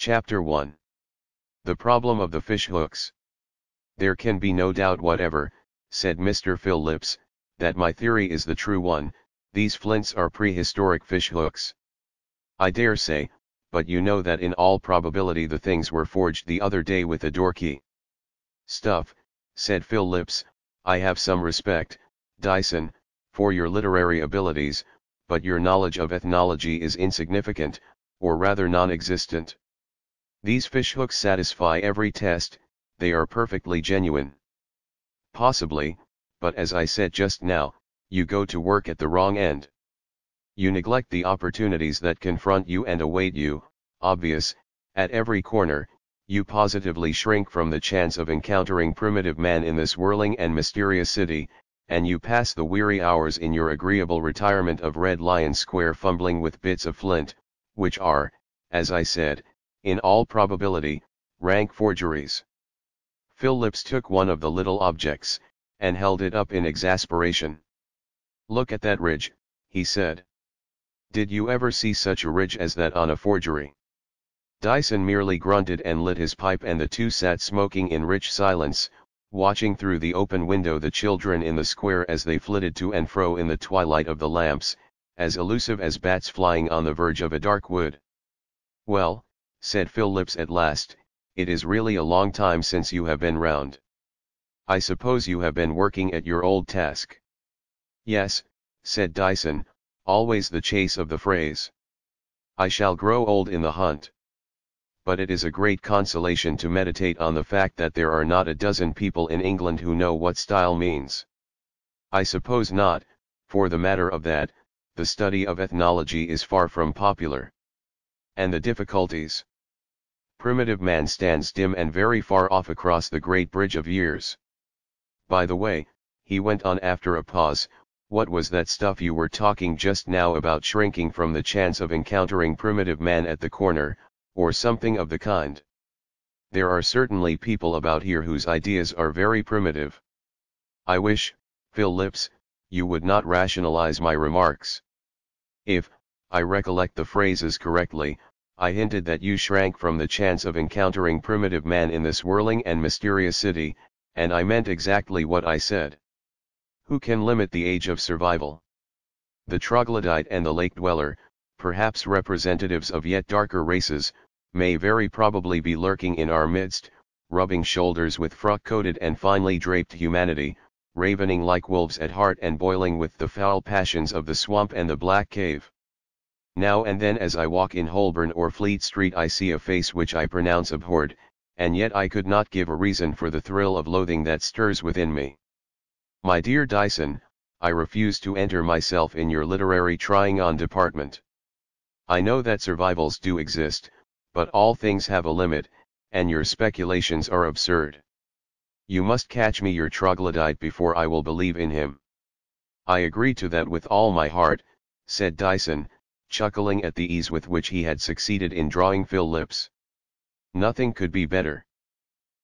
Chapter 1. The Problem of the Fishhooks. There can be no doubt whatever, said Mr. Phillips, that my theory is the true one. These flints are prehistoric fishhooks. I dare say, but you know that in all probability the things were forged the other day with a door key. Stuff, said Phillips. I have some respect, Dyson, for your literary abilities, but your knowledge of ethnology is insignificant, or rather non-existent. These fishhooks satisfy every test, they are perfectly genuine. Possibly, but as I said just now, you go to work at the wrong end. You neglect the opportunities that confront you and await you, obvious, at every corner. You positively shrink from the chance of encountering primitive man in this whirling and mysterious city, and you pass the weary hours in your agreeable retirement of Red Lion Square fumbling with bits of flint, which are, as I said, in all probability, rank forgeries. Phillips took one of the little objects, and held it up in exasperation. Look at that ridge, he said. Did you ever see such a ridge as that on a forgery? Dyson merely grunted and lit his pipe, and the two sat smoking in rich silence, watching through the open window the children in the square as they flitted to and fro in the twilight of the lamps, as elusive as bats flying on the verge of a dark wood. Well, said Phillips at last, it is really a long time since you have been round. I suppose you have been working at your old task. Yes, said Dyson, always the chase of the phrase. I shall grow old in the hunt. But it is a great consolation to meditate on the fact that there are not a dozen people in England who know what style means. I suppose not, for the matter of that, the study of ethnology is far from popular. And the difficulties? Primitive man stands dim and very far off across the great bridge of years. By the way, he went on after a pause, what was that stuff you were talking just now about shrinking from the chance of encountering primitive man at the corner, or something of the kind? There are certainly people about here whose ideas are very primitive. I wish, Phillips, you would not rationalize my remarks. If, I recollect the phrases correctly, I hinted that you shrank from the chance of encountering primitive man in this whirling and mysterious city, and I meant exactly what I said. Who can limit the age of survival? The troglodyte and the lake dweller, perhaps representatives of yet darker races, may very probably be lurking in our midst, rubbing shoulders with frock-coated and finely draped humanity, ravening like wolves at heart and boiling with the foul passions of the swamp and the black cave. Now and then as I walk in Holborn or Fleet Street I see a face which I pronounce abhorred, and yet I could not give a reason for the thrill of loathing that stirs within me. My dear Dyson, I refuse to enter myself in your literary trying-on department. I know that survivals do exist, but all things have a limit, and your speculations are absurd. You must catch me your troglodyte before I will believe in him. I agree to that with all my heart, said Dyson, chuckling at the ease with which he had succeeded in drawing Phillips. Nothing could be better.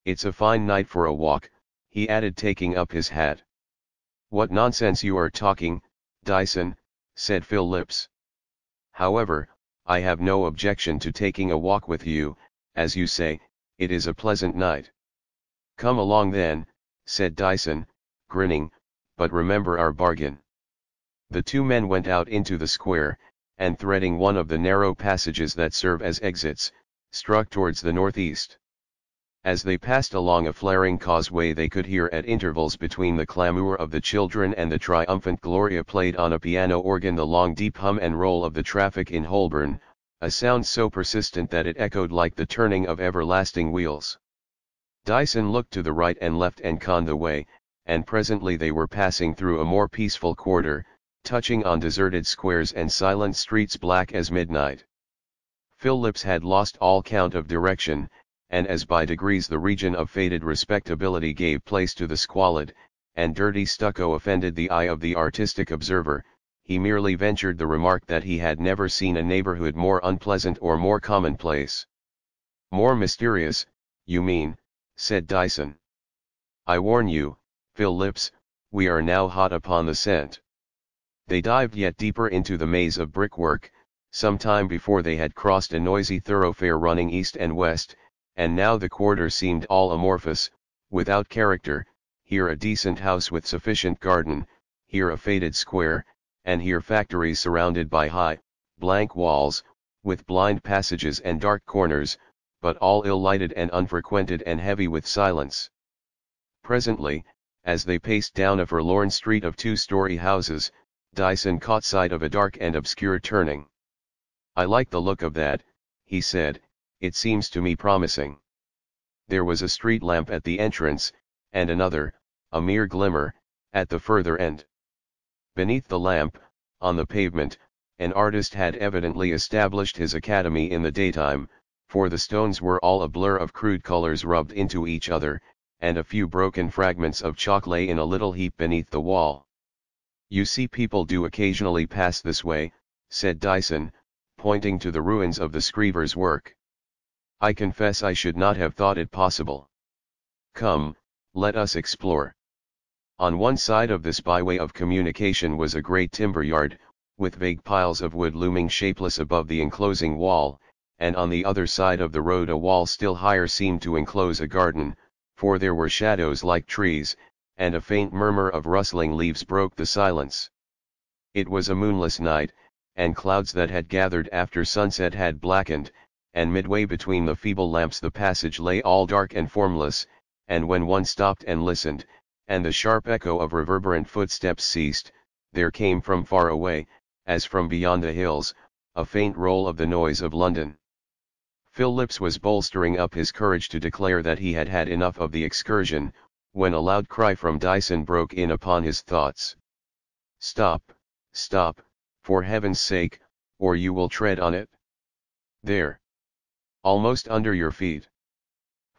It's a fine night for a walk, he added, taking up his hat. What nonsense you are talking, Dyson, said Phillips. However, I have no objection to taking a walk with you. As you say, it is a pleasant night. Come along then, said Dyson, grinning, but remember our bargain. The two men went out into the square, and threading one of the narrow passages that serve as exits, struck towards the northeast. As they passed along a flaring causeway they could hear at intervals between the clamour of the children and the triumphant Gloria played on a piano organ the long deep hum and roll of the traffic in Holborn, a sound so persistent that it echoed like the turning of everlasting wheels. Dyson looked to the right and left and conned the way, and presently they were passing through a more peaceful quarter, touching on deserted squares and silent streets black as midnight. Phillips had lost all count of direction, and as by degrees the region of faded respectability gave place to the squalid, and dirty stucco offended the eye of the artistic observer, he merely ventured the remark that he had never seen a neighborhood more unpleasant or more commonplace. More mysterious, you mean, said Dyson. I warn you, Phillips, we are now hot upon the scent. They dived yet deeper into the maze of brickwork, some time before they had crossed a noisy thoroughfare running east and west, and now the quarter seemed all amorphous, without character, here a decent house with sufficient garden, here a faded square, and here factories surrounded by high, blank walls, with blind passages and dark corners, but all ill-lighted and unfrequented and heavy with silence. Presently, as they paced down a forlorn street of two-story houses, Dyson caught sight of a dark and obscure turning. "I like the look of that," he said, "it seems to me promising." There was a street lamp at the entrance, and another, a mere glimmer, at the further end. Beneath the lamp, on the pavement, an artist had evidently established his academy in the daytime, for the stones were all a blur of crude colors rubbed into each other, and a few broken fragments of chalk lay in a little heap beneath the wall. "You see people do occasionally pass this way," said Dyson, pointing to the ruins of the screever's work. "I confess I should not have thought it possible. Come, let us explore." On one side of this byway of communication was a great timber yard, with vague piles of wood looming shapeless above the enclosing wall, and on the other side of the road a wall still higher seemed to enclose a garden, for there were shadows like trees, and a faint murmur of rustling leaves broke the silence. It was a moonless night, and clouds that had gathered after sunset had blackened, and midway between the feeble lamps the passage lay all dark and formless, and when one stopped and listened, and the sharp echo of reverberant footsteps ceased, there came from far away, as from beyond the hills, a faint roll of the noise of London. Phil Lips was bolstering up his courage to declare that he had had enough of the excursion, when a loud cry from Dyson broke in upon his thoughts. "Stop, stop, for heaven's sake, or you will tread on it. There. Almost under your feet."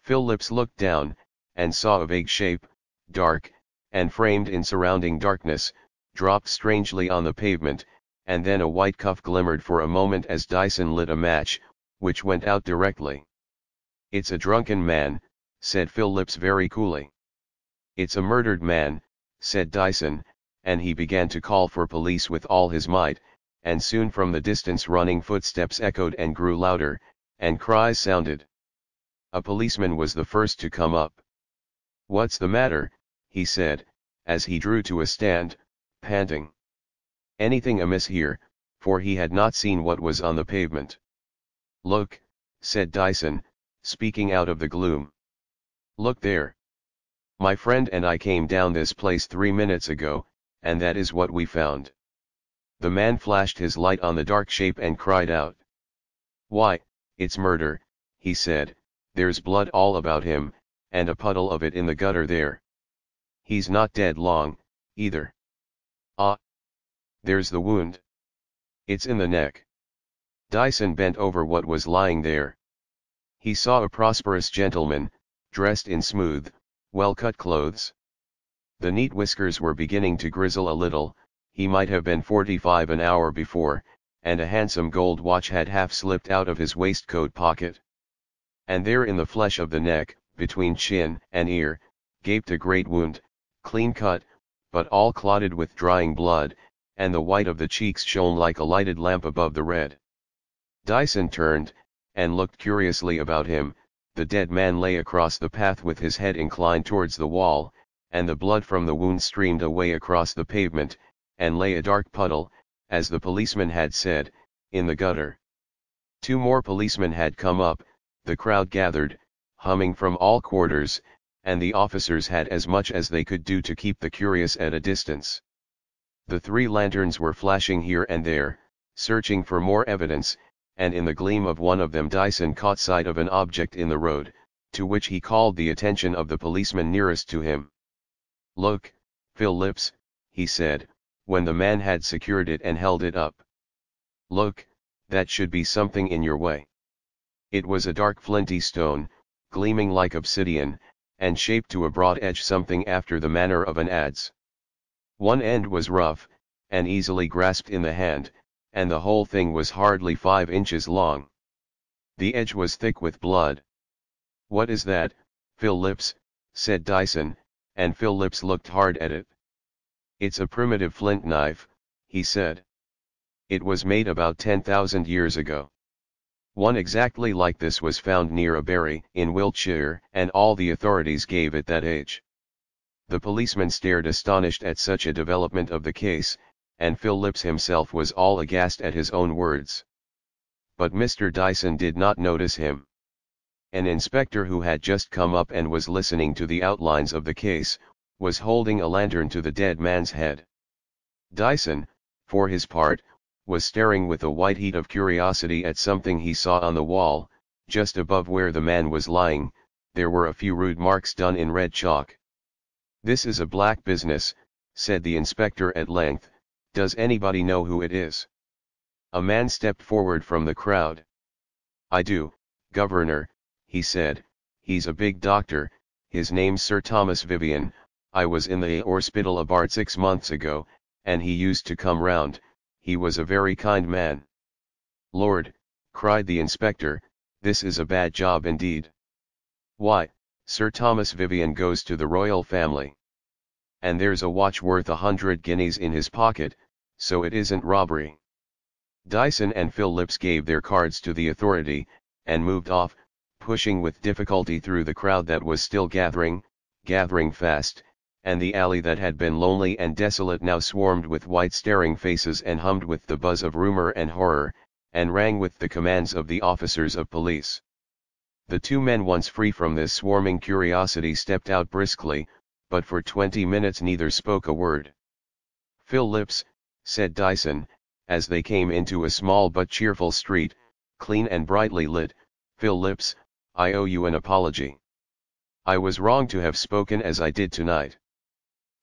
Phil Lips looked down, and saw a vague shape, dark, and framed in surrounding darkness, drop strangely on the pavement, and then a white cuff glimmered for a moment as Dyson lit a match, which went out directly. "It's a drunken man," said Phil Lips very coolly. "It's a murdered man," said Dyson, and he began to call for police with all his might, and soon from the distance running footsteps echoed and grew louder, and cries sounded. A policeman was the first to come up. "What's the matter?" he said, as he drew to a stand, panting. "Anything amiss here?" for he had not seen what was on the pavement. "Look," said Dyson, speaking out of the gloom. "Look there. My friend and I came down this place 3 minutes ago, and that is what we found." The man flashed his light on the dark shape and cried out. "Why, it's murder," he said, "there's blood all about him, and a puddle of it in the gutter there. He's not dead long, either. Ah! There's the wound. It's in the neck." Dyson bent over what was lying there. He saw a prosperous gentleman, dressed in smooth, well-cut clothes. The neat whiskers were beginning to grizzle a little, he might have been 45 an hour before, and a handsome gold watch had half slipped out of his waistcoat pocket. And there in the flesh of the neck, between chin and ear, gaped a great wound, clean cut, but all clotted with drying blood, and the white of the cheeks shone like a lighted lamp above the red. Dyson turned, and looked curiously about him. The dead man lay across the path with his head inclined towards the wall, and the blood from the wound streamed away across the pavement, and lay a dark puddle, as the policeman had said, in the gutter. 2 more policemen had come up, the crowd gathered, humming from all quarters, and the officers had as much as they could do to keep the curious at a distance. The 3 lanterns were flashing here and there, searching for more evidence, and in the gleam of one of them Dyson caught sight of an object in the road, to which he called the attention of the policeman nearest to him. "Look, Phil Lips," he said, when the man had secured it and held it up. "Look, that should be something in your way." It was a dark flinty stone, gleaming like obsidian, and shaped to a broad edge something after the manner of an adze. One end was rough, and easily grasped in the hand, and the whole thing was hardly 5 inches long. The edge was thick with blood. "What is that, Phil Lips?" said Dyson, and Phil Lips looked hard at it. "It's a primitive flint knife," he said. It was made about 10,000 years ago. One exactly like this was found near a Bury in Wiltshire, and all the authorities gave it that age. The policeman stared astonished at such a development of the case, and Phil Lips himself was all aghast at his own words. But Mr. Dyson did not notice him. An inspector who had just come up and was listening to the outlines of the case, was holding a lantern to the dead man's head. Dyson, for his part, was staring with a white heat of curiosity at something he saw on the wall. Just above where the man was lying, there were a few rude marks done in red chalk. "This is a black business," said the inspector at length. "Does anybody know who it is?" A man stepped forward from the crowd. "I do, Governor," he said. "He's a big doctor, his name's Sir Thomas Vivian. I was in the hospital about 6 months ago, and he used to come round. He was a very kind man." "Lord," cried the inspector, "this is a bad job indeed. Why, Sir Thomas Vivian goes to the royal family. And there's a watch worth 100 guineas in his pocket, so it isn't robbery." Dyson and Phil Lips gave their cards to the authority, and moved off, pushing with difficulty through the crowd that was still gathering fast, and the alley that had been lonely and desolate now swarmed with white staring faces and hummed with the buzz of rumor and horror, and rang with the commands of the officers of police. The two men, once free from this swarming curiosity, stepped out briskly, but for 20 minutes neither spoke a word. "Phil Lips," said Dyson, as they came into a small but cheerful street, clean and brightly lit, "Phil Lips, I owe you an apology. I was wrong to have spoken as I did tonight.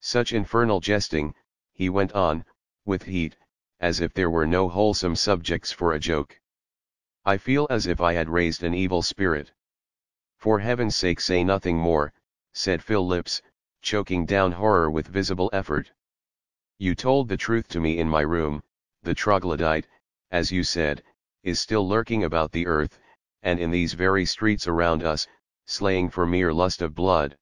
Such infernal jesting," he went on, with heat, as if there were no wholesome subjects for a joke. "I feel as if I had raised an evil spirit." "For heaven's sake say nothing more," said Phil Lips, choking down horror with visible effort. "You told the truth to me in my room. The troglodyte, as you said, is still lurking about the earth, and in these very streets around us, slaying for mere lust of blood."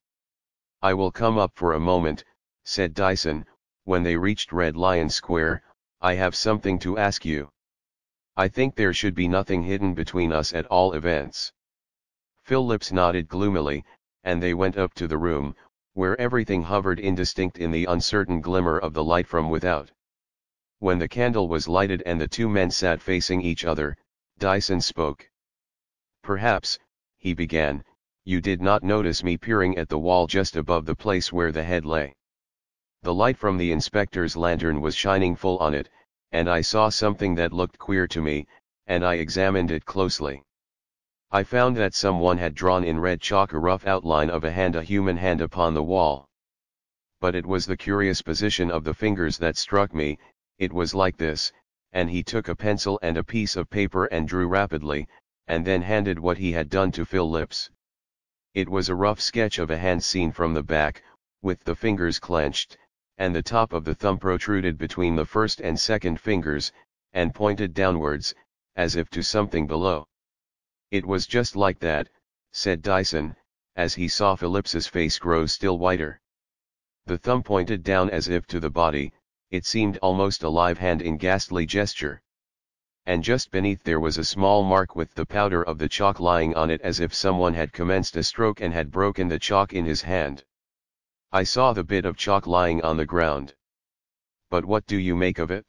"I will come up for a moment," said Dyson, when they reached Red Lion Square. "I have something to ask you." "I think there should be nothing hidden between us at all events." Phil Lips nodded gloomily, and they went up to the room, where everything hovered indistinct in the uncertain glimmer of the light from without. When the candle was lighted and the two men sat facing each other, Dyson spoke. "Perhaps," he began, "you did not notice me peering at the wall just above the place where the head lay. The light from the inspector's lantern was shining full on it, and I saw something that looked queer to me, and I examined it closely. I found that someone had drawn in red chalk a rough outline of a human hand upon the wall. But it was the curious position of the fingers that struck me. It was like this," and he took a pencil and a piece of paper and drew rapidly, and then handed what he had done to Phil Lips. It was a rough sketch of a hand seen from the back, with the fingers clenched, and the top of the thumb protruded between the first and second fingers, and pointed downwards, as if to something below. "It was just like that," said Dyson, as he saw Phillips's face grow still whiter. "The thumb pointed down as if to the body. It seemed almost a live hand in ghastly gesture. And just beneath there was a small mark with the powder of the chalk lying on it, as if someone had commenced a stroke and had broken the chalk in his hand. I saw the bit of chalk lying on the ground. But what do you make of it?"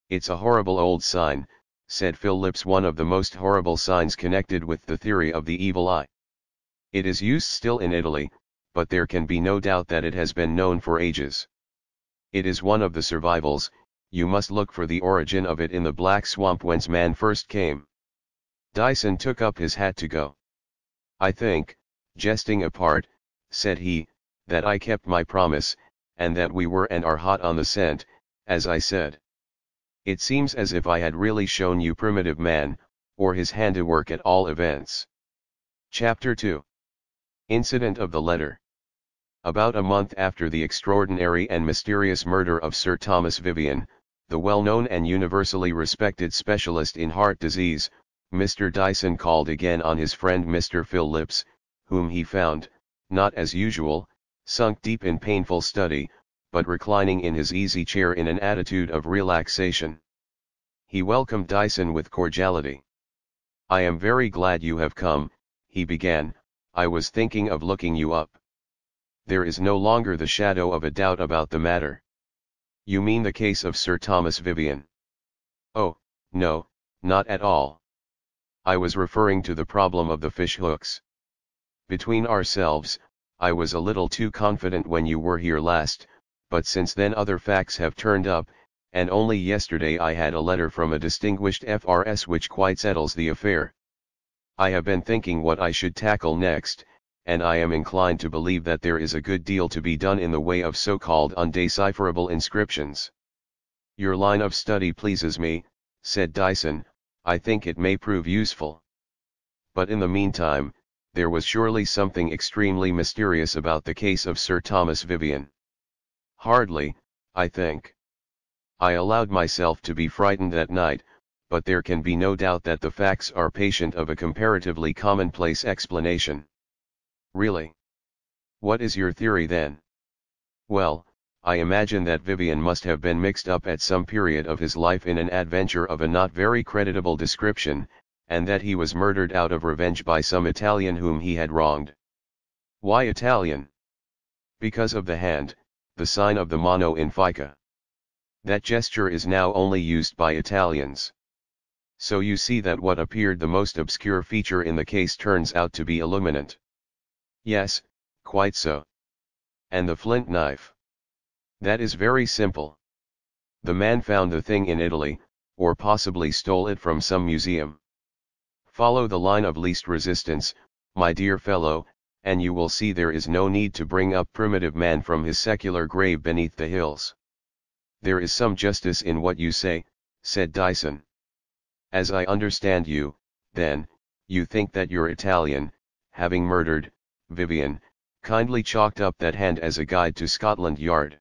"It's a horrible old sign," said Phil Lips, "one of the most horrible signs connected with the theory of the evil eye. It is used still in Italy, but there can be no doubt that it has been known for ages. It is one of the survivals. You must look for the origin of it in the black swamp whence man first came." Dyson took up his hat to go. "I think, jesting apart," said he, "that I kept my promise, and that we were and are hot on the scent, as I said. It seems as if I had really shown you primitive man, or his handiwork at all events." Chapter 2. Incident of the letter. About a month after the extraordinary and mysterious murder of Sir Thomas Vivian, the well-known and universally respected specialist in heart disease, Mr. Dyson called again on his friend Mr. Phil Lips, whom he found, not as usual, sunk deep in painful study, but reclining in his easy chair in an attitude of relaxation. He welcomed Dyson with cordiality. "I am very glad you have come," he began. "I was thinking of looking you up. There is no longer the shadow of a doubt about the matter." "You mean the case of Sir Thomas Vivian?" "Oh, no, not at all. I was referring to the problem of the fish hooks. Between ourselves, I was a little too confident when you were here last, but since then other facts have turned up, and only yesterday I had a letter from a distinguished FRS which quite settles the affair. I have been thinking what I should tackle next, and I am inclined to believe that there is a good deal to be done in the way of so-called undecipherable inscriptions." "Your line of study pleases me," said Dyson. "I think it may prove useful. But in the meantime, there was surely something extremely mysterious about the case of Sir Thomas Vivian." "Hardly, I think. I allowed myself to be frightened that night, but there can be no doubt that the facts are patient of a comparatively commonplace explanation." "Really? What is your theory then?" "Well, I imagine that Vivian must have been mixed up at some period of his life in an adventure of a not very creditable description, and that he was murdered out of revenge by some Italian whom he had wronged." "Why Italian?" "Because of the hand, the sign of the mano in Fica. That gesture is now only used by Italians. So you see that what appeared the most obscure feature in the case turns out to be illuminant." "Yes, quite so. And the flint knife?" "That is very simple. The man found the thing in Italy, or possibly stole it from some museum. Follow the line of least resistance, my dear fellow, and you will see there is no need to bring up primitive man from his secular grave beneath the hills." "There is some justice in what you say," said Dyson. "As I understand you, then, you think that your Italian, having murdered Vivian, kindly chalked up that hand as a guide to Scotland Yard."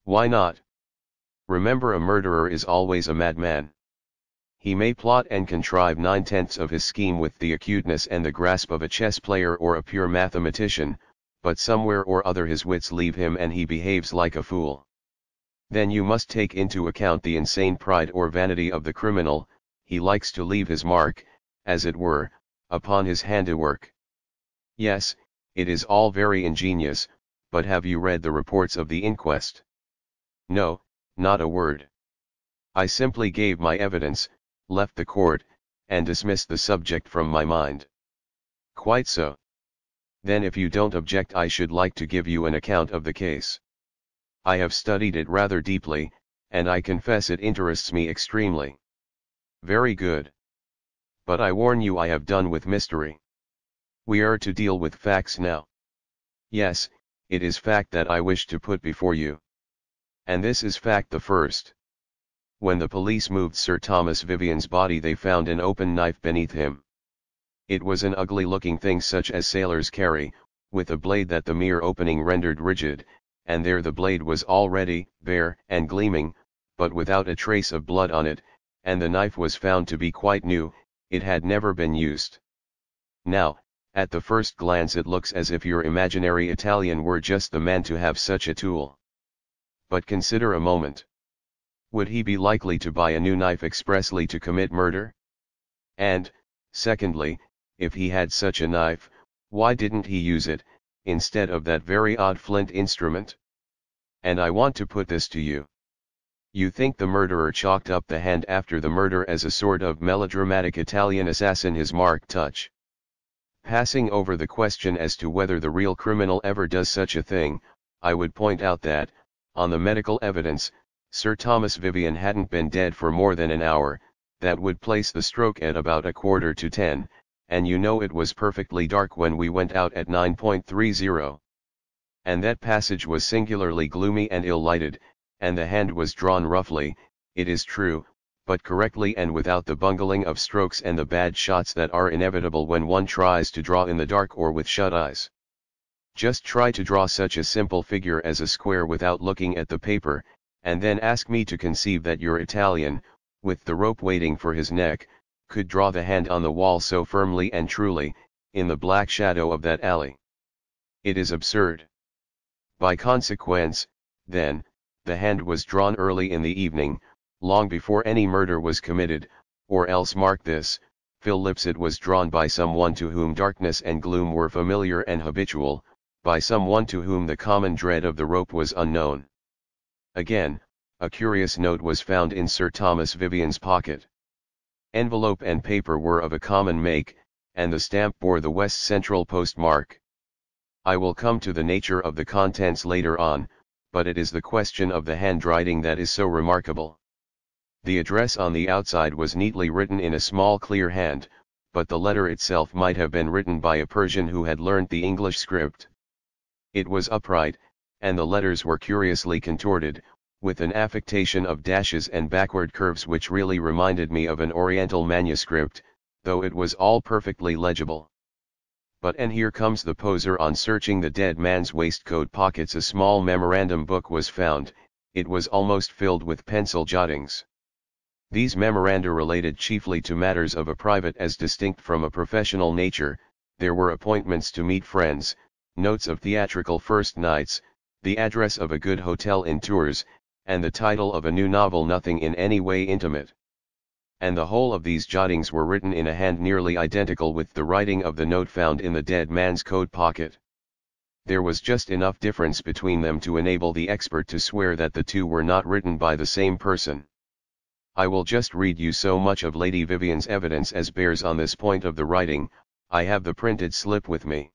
"Why not? Remember, a murderer is always a madman. He may plot and contrive 9/10 of his scheme with the acuteness and the grasp of a chess player or a pure mathematician, but somewhere or other his wits leave him and he behaves like a fool. Then you must take into account the insane pride or vanity of the criminal. He likes to leave his mark, as it were, upon his handiwork." "Yes, it is all very ingenious, but have you read the reports of the inquest?" "No, not a word. I simply gave my evidence, left the court, and dismissed the subject from my mind." "Quite so. Then if you don't object, I should like to give you an account of the case. I have studied it rather deeply, and I confess it interests me extremely." "Very good. But I warn you, I have done with mystery. We are to deal with facts now." "Yes, it is fact that I wish to put before you. And this is fact the first. When the police moved Sir Thomas Vivian's body, they found an open knife beneath him. It was an ugly-looking thing such as sailors carry, with a blade that the mere opening rendered rigid, and there the blade was already bare and gleaming, but without a trace of blood on it, and the knife was found to be quite new. It had never been used. Now, at the first glance it looks as if your imaginary Italian were just the man to have such a tool. But consider a moment. Would he be likely to buy a new knife expressly to commit murder? And, secondly, if he had such a knife, why didn't he use it, instead of that very odd flint instrument? And I want to put this to you. You think the murderer chalked up the hand after the murder as a sort of melodramatic Italian assassin, his marked touch? Passing over the question as to whether the real criminal ever does such a thing, I would point out that, on the medical evidence, Sir Thomas Vivian hadn't been dead for more than an hour. That would place the stroke at about 9:45, and you know it was perfectly dark when we went out at 9:30. And that passage was singularly gloomy and ill-lighted, and the hand was drawn roughly, it is true, but correctly and without the bungling of strokes and the bad shots that are inevitable when one tries to draw in the dark or with shut eyes. Just try to draw such a simple figure as a square without looking at the paper, and then ask me to conceive that your Italian, with the rope waiting for his neck, could draw the hand on the wall so firmly and truly, in the black shadow of that alley. It is absurd. By consequence, then, the hand was drawn early in the evening, long before any murder was committed, or else mark this, Phil Lips, it was drawn by someone to whom darkness and gloom were familiar and habitual, by someone to whom the common dread of the rope was unknown. Again, a curious note was found in Sir Thomas Vivian's pocket. Envelope and paper were of a common make, and the stamp bore the West Central postmark. I will come to the nature of the contents later on, but it is the question of the handwriting that is so remarkable. The address on the outside was neatly written in a small clear hand, but the letter itself might have been written by a Persian who had learnt the English script. It was upright, and the letters were curiously contorted, with an affectation of dashes and backward curves which really reminded me of an Oriental manuscript, though it was all perfectly legible. But and here comes the poser. On searching the dead man's waistcoat pockets, a small memorandum book was found. It was almost filled with pencil jottings. These memoranda related chiefly to matters of a private as distinct from a professional nature. There were appointments to meet friends, notes of theatrical first nights, the address of a good hotel in Tours, and the title of a new novel, nothing in any way intimate. And the whole of these jottings were written in a hand nearly identical with the writing of the note found in the dead man's coat pocket. There was just enough difference between them to enable the expert to swear that the two were not written by the same person. I will just read you so much of Lady Vivian's evidence as bears on this point of the writing. I have the printed slip with me.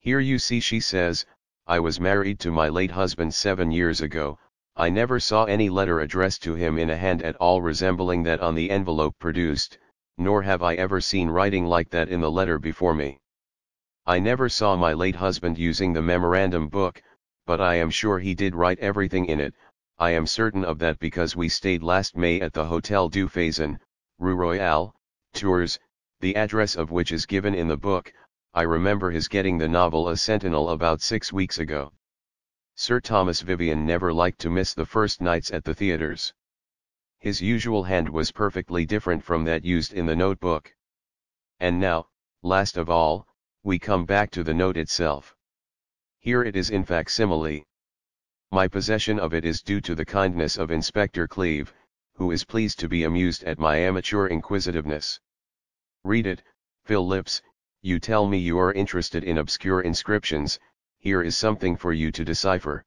Here you see, she says, I was married to my late husband 7 years ago. I never saw any letter addressed to him in a hand at all resembling that on the envelope produced, nor have I ever seen writing like that in the letter before me. I never saw my late husband using the memorandum book, but I am sure he did write everything in it. I am certain of that because we stayed last May at the Hotel du Faisan, Rue Royale, Tours, the address of which is given in the book. I remember his getting the novel A Sentinel about 6 weeks ago. Sir Thomas Vivian never liked to miss the first nights at the theatres. His usual hand was perfectly different from that used in the notebook. And now, last of all, we come back to the note itself. Here it is in facsimile. My possession of it is due to the kindness of Inspector Cleeve, who is pleased to be amused at my amateur inquisitiveness. Read it, Phil Lips. You tell me you are interested in obscure inscriptions. Here is something for you to decipher.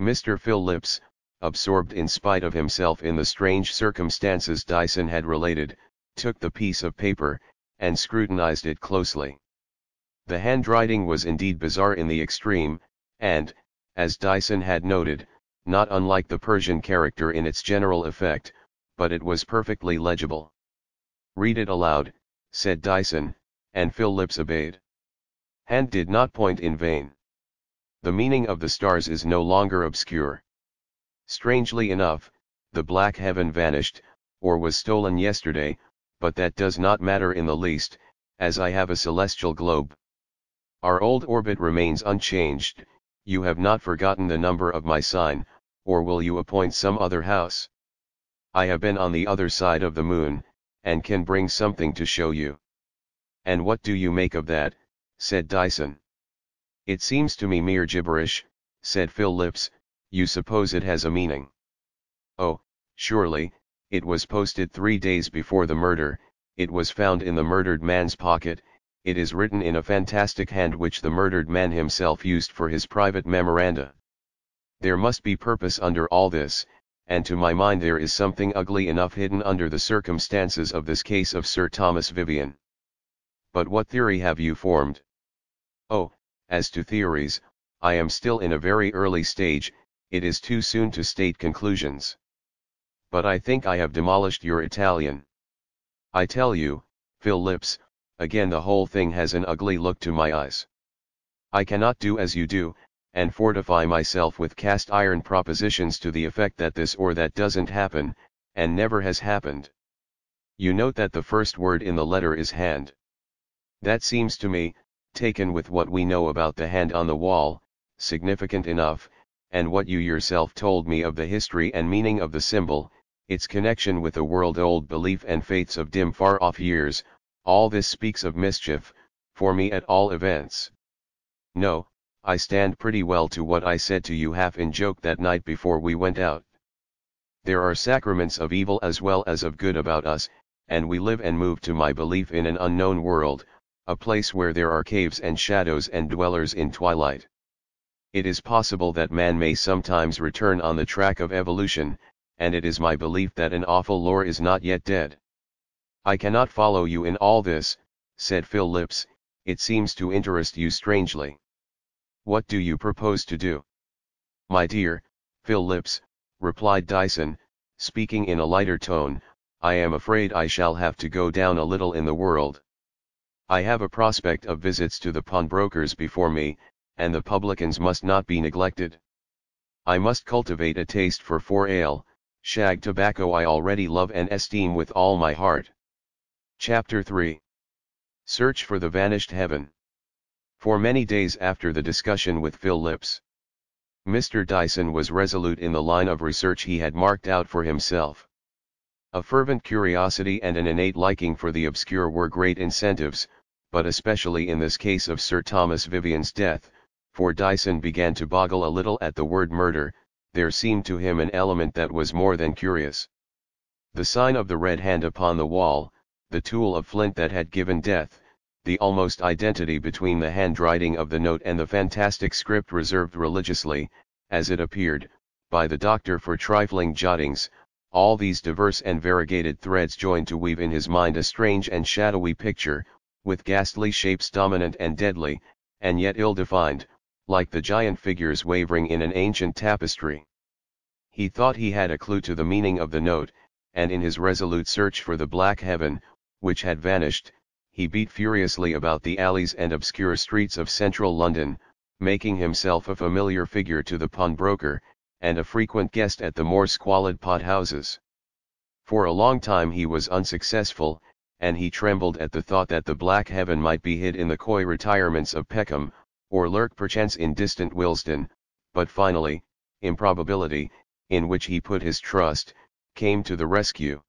Mr. Phil Lips, absorbed in spite of himself in the strange circumstances Dyson had related, took the piece of paper, and scrutinized it closely. The handwriting was indeed bizarre in the extreme, and, as Dyson had noted, not unlike the Persian character in its general effect, but it was perfectly legible. Read it aloud, said Dyson, and Phil Lips obeyed. Hand did not point in vain. The meaning of the stars is no longer obscure. Strangely enough, the black heaven vanished, or was stolen yesterday, but that does not matter in the least, as I have a celestial globe. Our old orbit remains unchanged. You have not forgotten the number of my sign, or will you appoint some other house? I have been on the other side of the moon, and can bring something to show you. And what do you make of that? Said Dyson. It seems to me mere gibberish, said Phil Lips. You suppose it has a meaning? Oh, surely, it was posted 3 days before the murder, it was found in the murdered man's pocket. It is written in a fantastic hand which the murdered man himself used for his private memoranda. There must be purpose under all this, and to my mind there is something ugly enough hidden under the circumstances of this case of Sir Thomas Vivian. But what theory have you formed? Oh, as to theories, I am still in a very early stage. It is too soon to state conclusions. But I think I have demolished your Italian. I tell you, Phil Lips, again the whole thing has an ugly look to my eyes. I cannot do as you do, and fortify myself with cast iron propositions to the effect that this or that doesn't happen, and never has happened. You note that the first word in the letter is hand. That seems to me, taken with what we know about the hand on the wall, significant enough, and what you yourself told me of the history and meaning of the symbol, its connection with a world-old belief and faiths of dim far-off years. All this speaks of mischief, for me at all events. No, I stand pretty well to what I said to you half in joke that night before we went out. There are sacraments of evil as well as of good about us, and we live and move to my belief in an unknown world, a place where there are caves and shadows and dwellers in twilight. It is possible that man may sometimes return on the track of evolution, and it is my belief that an awful lore is not yet dead. I cannot follow you in all this, said Phil Lips, it seems to interest you strangely. What do you propose to do? My dear, Phil Lips, replied Dyson, speaking in a lighter tone, I am afraid I shall have to go down a little in the world. I have a prospect of visits to the pawnbrokers before me, and the publicans must not be neglected. I must cultivate a taste for ale, shag tobacco I already love and esteem with all my heart. Chapter 3. Search for the Vanished Heaven. For many days after the discussion with Phil Lips, Mr. Dyson was resolute in the line of research he had marked out for himself. A fervent curiosity and an innate liking for the obscure were great incentives, but especially in this case of Sir Thomas Vivian's death, for Dyson began to boggle a little at the word murder, there seemed to him an element that was more than curious. The sign of the red hand upon the wall, the tool of flint that had given death, the almost identity between the handwriting of the note and the fantastic script reserved religiously, as it appeared, by the doctor for trifling jottings, all these diverse and variegated threads joined to weave in his mind a strange and shadowy picture, with ghastly shapes dominant and deadly, and yet ill-defined, like the giant figures wavering in an ancient tapestry. He thought he had a clue to the meaning of the note, and in his resolute search for the black heaven, which had vanished, he beat furiously about the alleys and obscure streets of central London, making himself a familiar figure to the pawnbroker, and a frequent guest at the more squalid pot-houses. For a long time he was unsuccessful, and he trembled at the thought that the black heaven might be hid in the coy retirements of Peckham, or lurk perchance in distant Willesden, but finally, improbability, in which he put his trust, came to the rescue.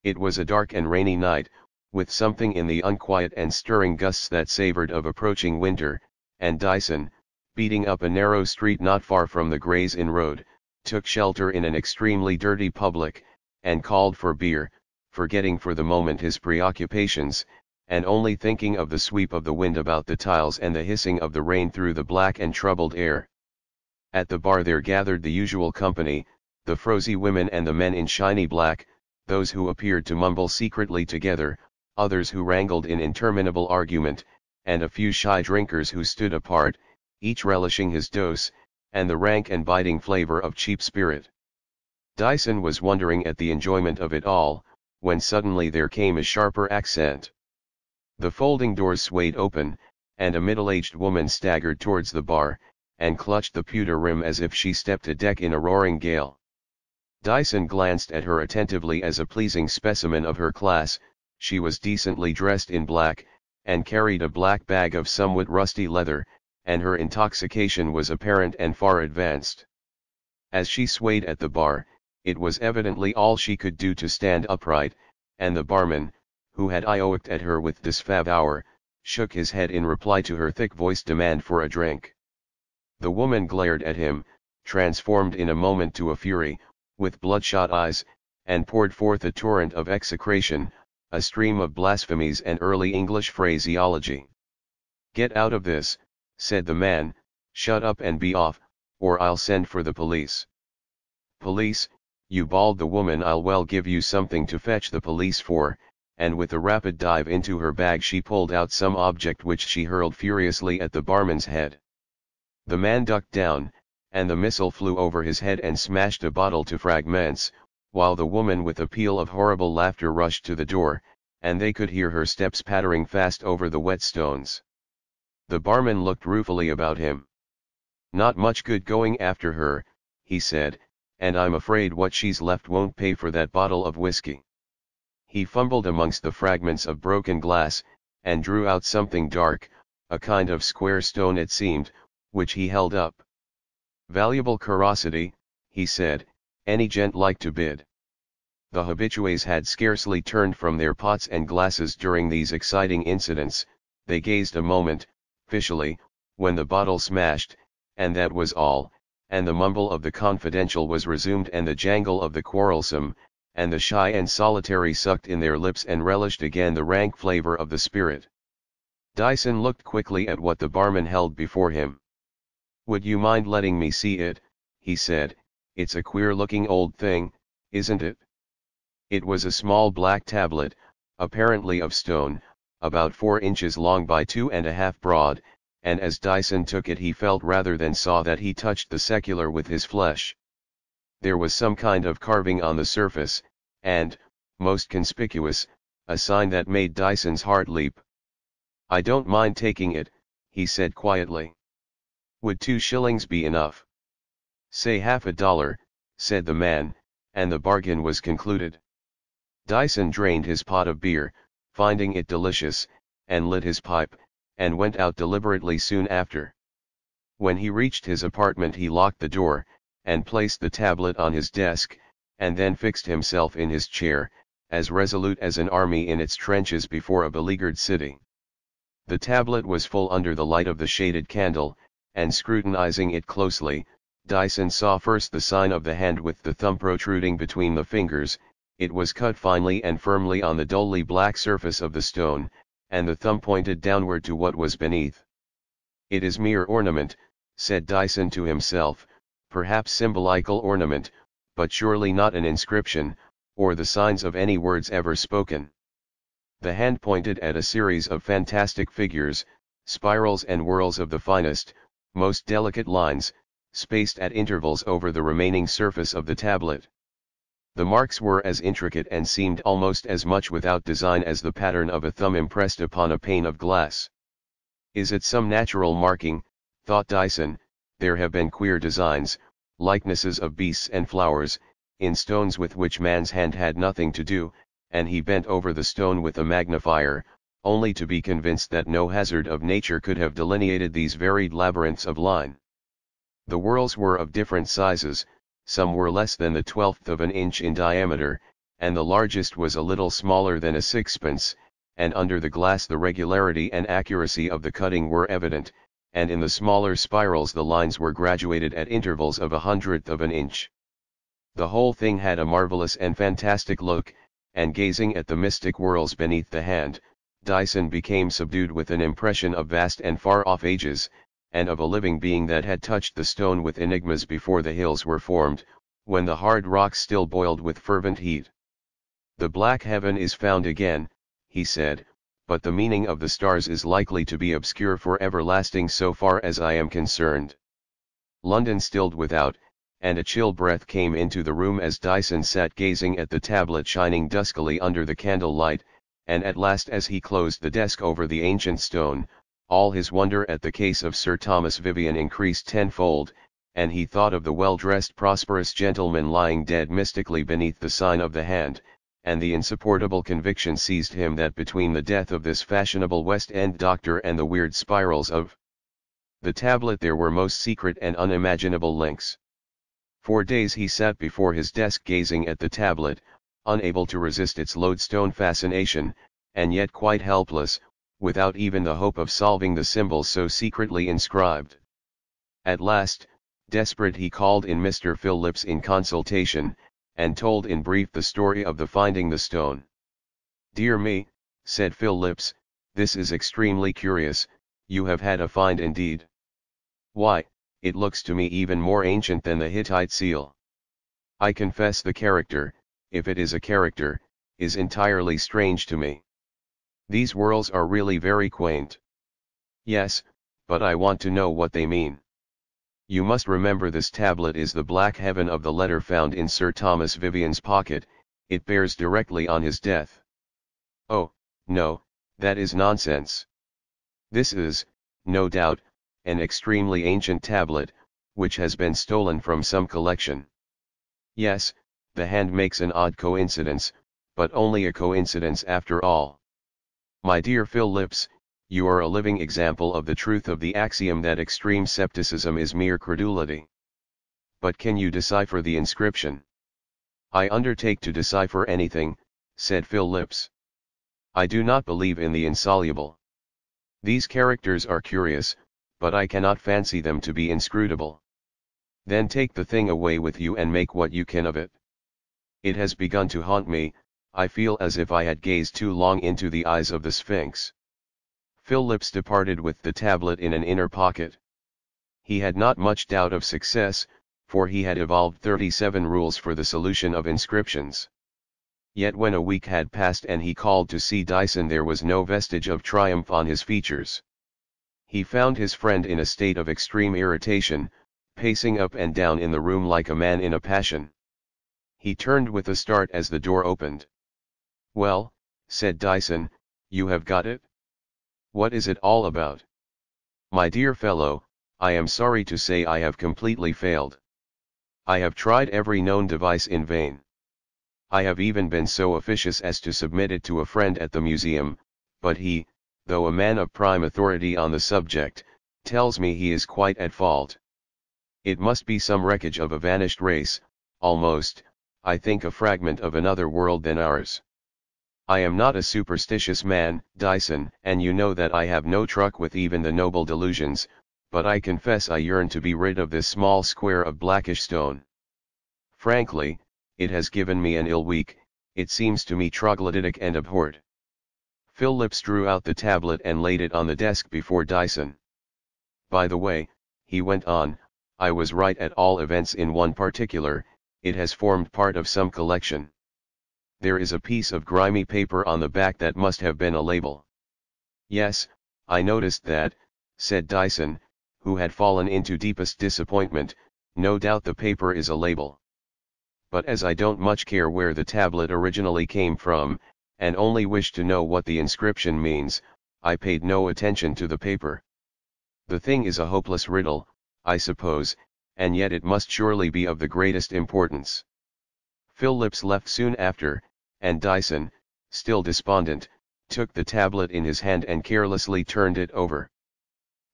It was a dark and rainy night, with something in the unquiet and stirring gusts that savoured of approaching winter, and Dyson, beating up a narrow street not far from the Gray's Inn Road, took shelter in an extremely dirty public, and called for beer, forgetting for the moment his preoccupations, and only thinking of the sweep of the wind about the tiles and the hissing of the rain through the black and troubled air. At the bar there gathered the usual company, the frosy women and the men in shiny black, those who appeared to mumble secretly together, others who wrangled in interminable argument, and a few shy drinkers who stood apart, each relishing his dose, and the rank and biting flavor of cheap spirit. Dyson was wondering at the enjoyment of it all, when suddenly there came a sharper accent. The folding doors swayed open, and a middle-aged woman staggered towards the bar, and clutched the pewter rim as if she stepped a deck in a roaring gale. Dyson glanced at her attentively as a pleasing specimen of her class. She was decently dressed in black, and carried a black bag of somewhat rusty leather, and her intoxication was apparent and far advanced. As she swayed at the bar, it was evidently all she could do to stand upright, and the barman, who had eye-looked at her with disfavor, shook his head in reply to her thick-voiced demand for a drink. The woman glared at him, transformed in a moment to a fury, with bloodshot eyes, and poured forth a torrent of execration, a stream of blasphemies and early English phraseology. "Get out of this," said the man, "shut up and be off, or I'll send for the police." "Police, you," bawled the woman. "I'll well give you something to fetch the police for," and with a rapid dive into her bag she pulled out some object which she hurled furiously at the barman's head. The man ducked down, and the missile flew over his head and smashed a bottle to fragments, while the woman with a peal of horrible laughter rushed to the door, and they could hear her steps pattering fast over the wet stones. The barman looked ruefully about him. "Not much good going after her," he said, "and I'm afraid what she's left won't pay for that bottle of whiskey." He fumbled amongst the fragments of broken glass, and drew out something dark, a kind of square stone it seemed, which he held up. "Valuable curiosity," he said, "any gent like to bid?" The habitués had scarcely turned from their pots and glasses during these exciting incidents. They gazed a moment, fishily, when the bottle smashed, and that was all, and the mumble of the confidential was resumed and the jangle of the quarrelsome, and the shy and solitary sucked in their lips and relished again the rank flavor of the spirit. Dyson looked quickly at what the barman held before him. "Would you mind letting me see it?" he said. "It's a queer-looking old thing, isn't it?" It was a small black tablet, apparently of stone, about 4 inches long by 2.5 broad, and as Dyson took it he felt rather than saw that he touched the secular with his flesh. There was some kind of carving on the surface, and, most conspicuous, a sign that made Dyson's heart leap. "I don't mind taking it," he said quietly. "Would 2 shillings be enough?" "Say $half, said the man, and the bargain was concluded. Dyson drained his pot of beer, finding it delicious, and lit his pipe, and went out deliberately soon after. When he reached his apartment he locked the door, and placed the tablet on his desk, and then fixed himself in his chair, as resolute as an army in its trenches before a beleaguered city. The tablet was full under the light of the shaded candle, and scrutinizing it closely, Dyson saw first the sign of the hand with the thumb protruding between the fingers. It was cut finely and firmly on the dully black surface of the stone, and the thumb pointed downward to what was beneath. "It is mere ornament," said Dyson to himself, "perhaps symbolical ornament, but surely not an inscription, or the signs of any words ever spoken." The hand pointed at a series of fantastic figures, spirals and whorls of the finest, most delicate lines, spaced at intervals over the remaining surface of the tablet. The marks were as intricate and seemed almost as much without design as the pattern of a thumb impressed upon a pane of glass. "Is it some natural marking?" thought Dyson. "There have been queer designs, likenesses of beasts and flowers, in stones with which man's hand had nothing to do," and he bent over the stone with a magnifier, only to be convinced that no hazard of nature could have delineated these varied labyrinths of line. The whorls were of different sizes. Some were less than the 1/12 of an inch in diameter, and the largest was a little smaller than a sixpence, and under the glass the regularity and accuracy of the cutting were evident, and in the smaller spirals the lines were graduated at intervals of 1/100 of an inch. The whole thing had a marvelous and fantastic look, and gazing at the mystic whorls beneath the hand, Dyson became subdued with an impression of vast and far-off ages, and of a living being that had touched the stone with enigmas before the hills were formed, when the hard rocks still boiled with fervent heat. "The black heaven is found again," he said, "but the meaning of the stars is likely to be obscure for everlasting so far as I am concerned." London stilled without, and a chill breath came into the room as Dyson sat gazing at the tablet shining duskily under the candle light, and at last as he closed the desk over the ancient stone, all his wonder at the case of Sir Thomas Vivian increased tenfold, and he thought of the well-dressed prosperous gentleman lying dead mystically beneath the sign of the hand, and the insupportable conviction seized him that between the death of this fashionable West End doctor and the weird spirals of the tablet there were most secret and unimaginable links. For days he sat before his desk gazing at the tablet, unable to resist its lodestone fascination, and yet quite helpless, without even the hope of solving the symbols so secretly inscribed. At last, desperate, he called in Mr. Phillips in consultation, and told in brief the story of the finding the stone. "Dear me," said Phillips, "this is extremely curious. You have had a find indeed. Why, it looks to me even more ancient than the Hittite seal. I confess the character, if it is a character, is entirely strange to me. These whorls are really very quaint." "Yes, but I want to know what they mean. You must remember this tablet is the black heaven of the letter found in Sir Thomas Vivian's pocket. It bears directly on his death." "Oh, no, that is nonsense. This is, no doubt, an extremely ancient tablet, which has been stolen from some collection." "Yes, the hand makes an odd coincidence, but only a coincidence after all. My dear Phillips, you are a living example of the truth of the axiom that extreme skepticism is mere credulity. But can you decipher the inscription?" "I undertake to decipher anything," said Phillips. "I do not believe in the insoluble. These characters are curious, but I cannot fancy them to be inscrutable." Then take the thing away with you and make what you can of it. It has begun to haunt me, I feel as if I had gazed too long into the eyes of the Sphinx. Phil Lips departed with the tablet in an inner pocket. He had not much doubt of success, for he had evolved 37 rules for the solution of inscriptions. Yet when a week had passed and he called to see Dyson, there was no vestige of triumph on his features. He found his friend in a state of extreme irritation, pacing up and down in the room like a man in a passion. He turned with a start as the door opened. "Well," said Dyson, "you have got it? What is it all about?" "My dear fellow, I am sorry to say I have completely failed. I have tried every known device in vain. I have even been so officious as to submit it to a friend at the museum, but he, though a man of prime authority on the subject, tells me he is quite at fault. It must be some wreckage of a vanished race, almost, I think, a fragment of another world than ours. I am not a superstitious man, Dyson, and you know that I have no truck with even the noble delusions, but I confess I yearn to be rid of this small square of blackish stone. Frankly, it has given me an ill week, it seems to me troglodytic and abhorred." Phil Lips drew out the tablet and laid it on the desk before Dyson. "By the way," he went on, "I was right at all events in one particular, it has formed part of some collection. There is a piece of grimy paper on the back that must have been a label." "Yes, I noticed that," said Dyson, who had fallen into deepest disappointment. "No doubt the paper is a label. But as I don't much care where the tablet originally came from, and only wish to know what the inscription means, I paid no attention to the paper. The thing is a hopeless riddle, I suppose, and yet it must surely be of the greatest importance." Phil Lips left soon after, and Dyson, still despondent, took the tablet in his hand and carelessly turned it over.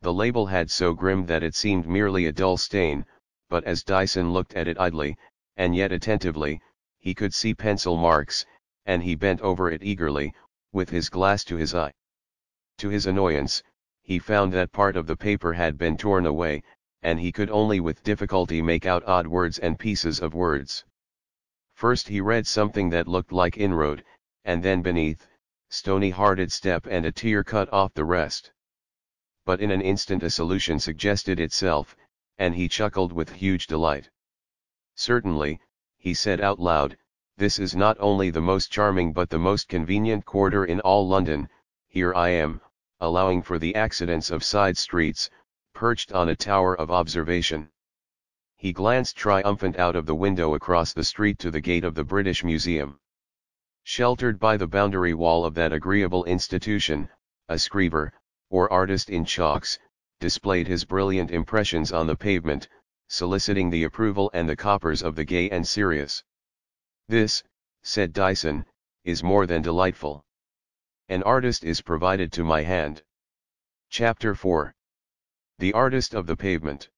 The label had so grim that it seemed merely a dull stain, but as Dyson looked at it idly, and yet attentively, he could see pencil marks, and he bent over it eagerly, with his glass to his eye. To his annoyance, he found that part of the paper had been torn away, and he could only with difficulty make out odd words and pieces of words. First he read something that looked like inroad, and then beneath, stony-hearted step, and a tear cut off the rest. But in an instant a solution suggested itself, and he chuckled with huge delight. "Certainly," he said out loud, "this is not only the most charming but the most convenient quarter in all London. Here I am, allowing for the accidents of side streets, perched on a tower of observation." He glanced triumphant out of the window across the street to the gate of the British Museum. Sheltered by the boundary wall of that agreeable institution, a scriber, or artist in chalks, displayed his brilliant impressions on the pavement, soliciting the approval and the coppers of the gay and serious. "This," said Dyson, "is more than delightful. An artist is provided to my hand." Chapter 4. The Artist of the Pavement.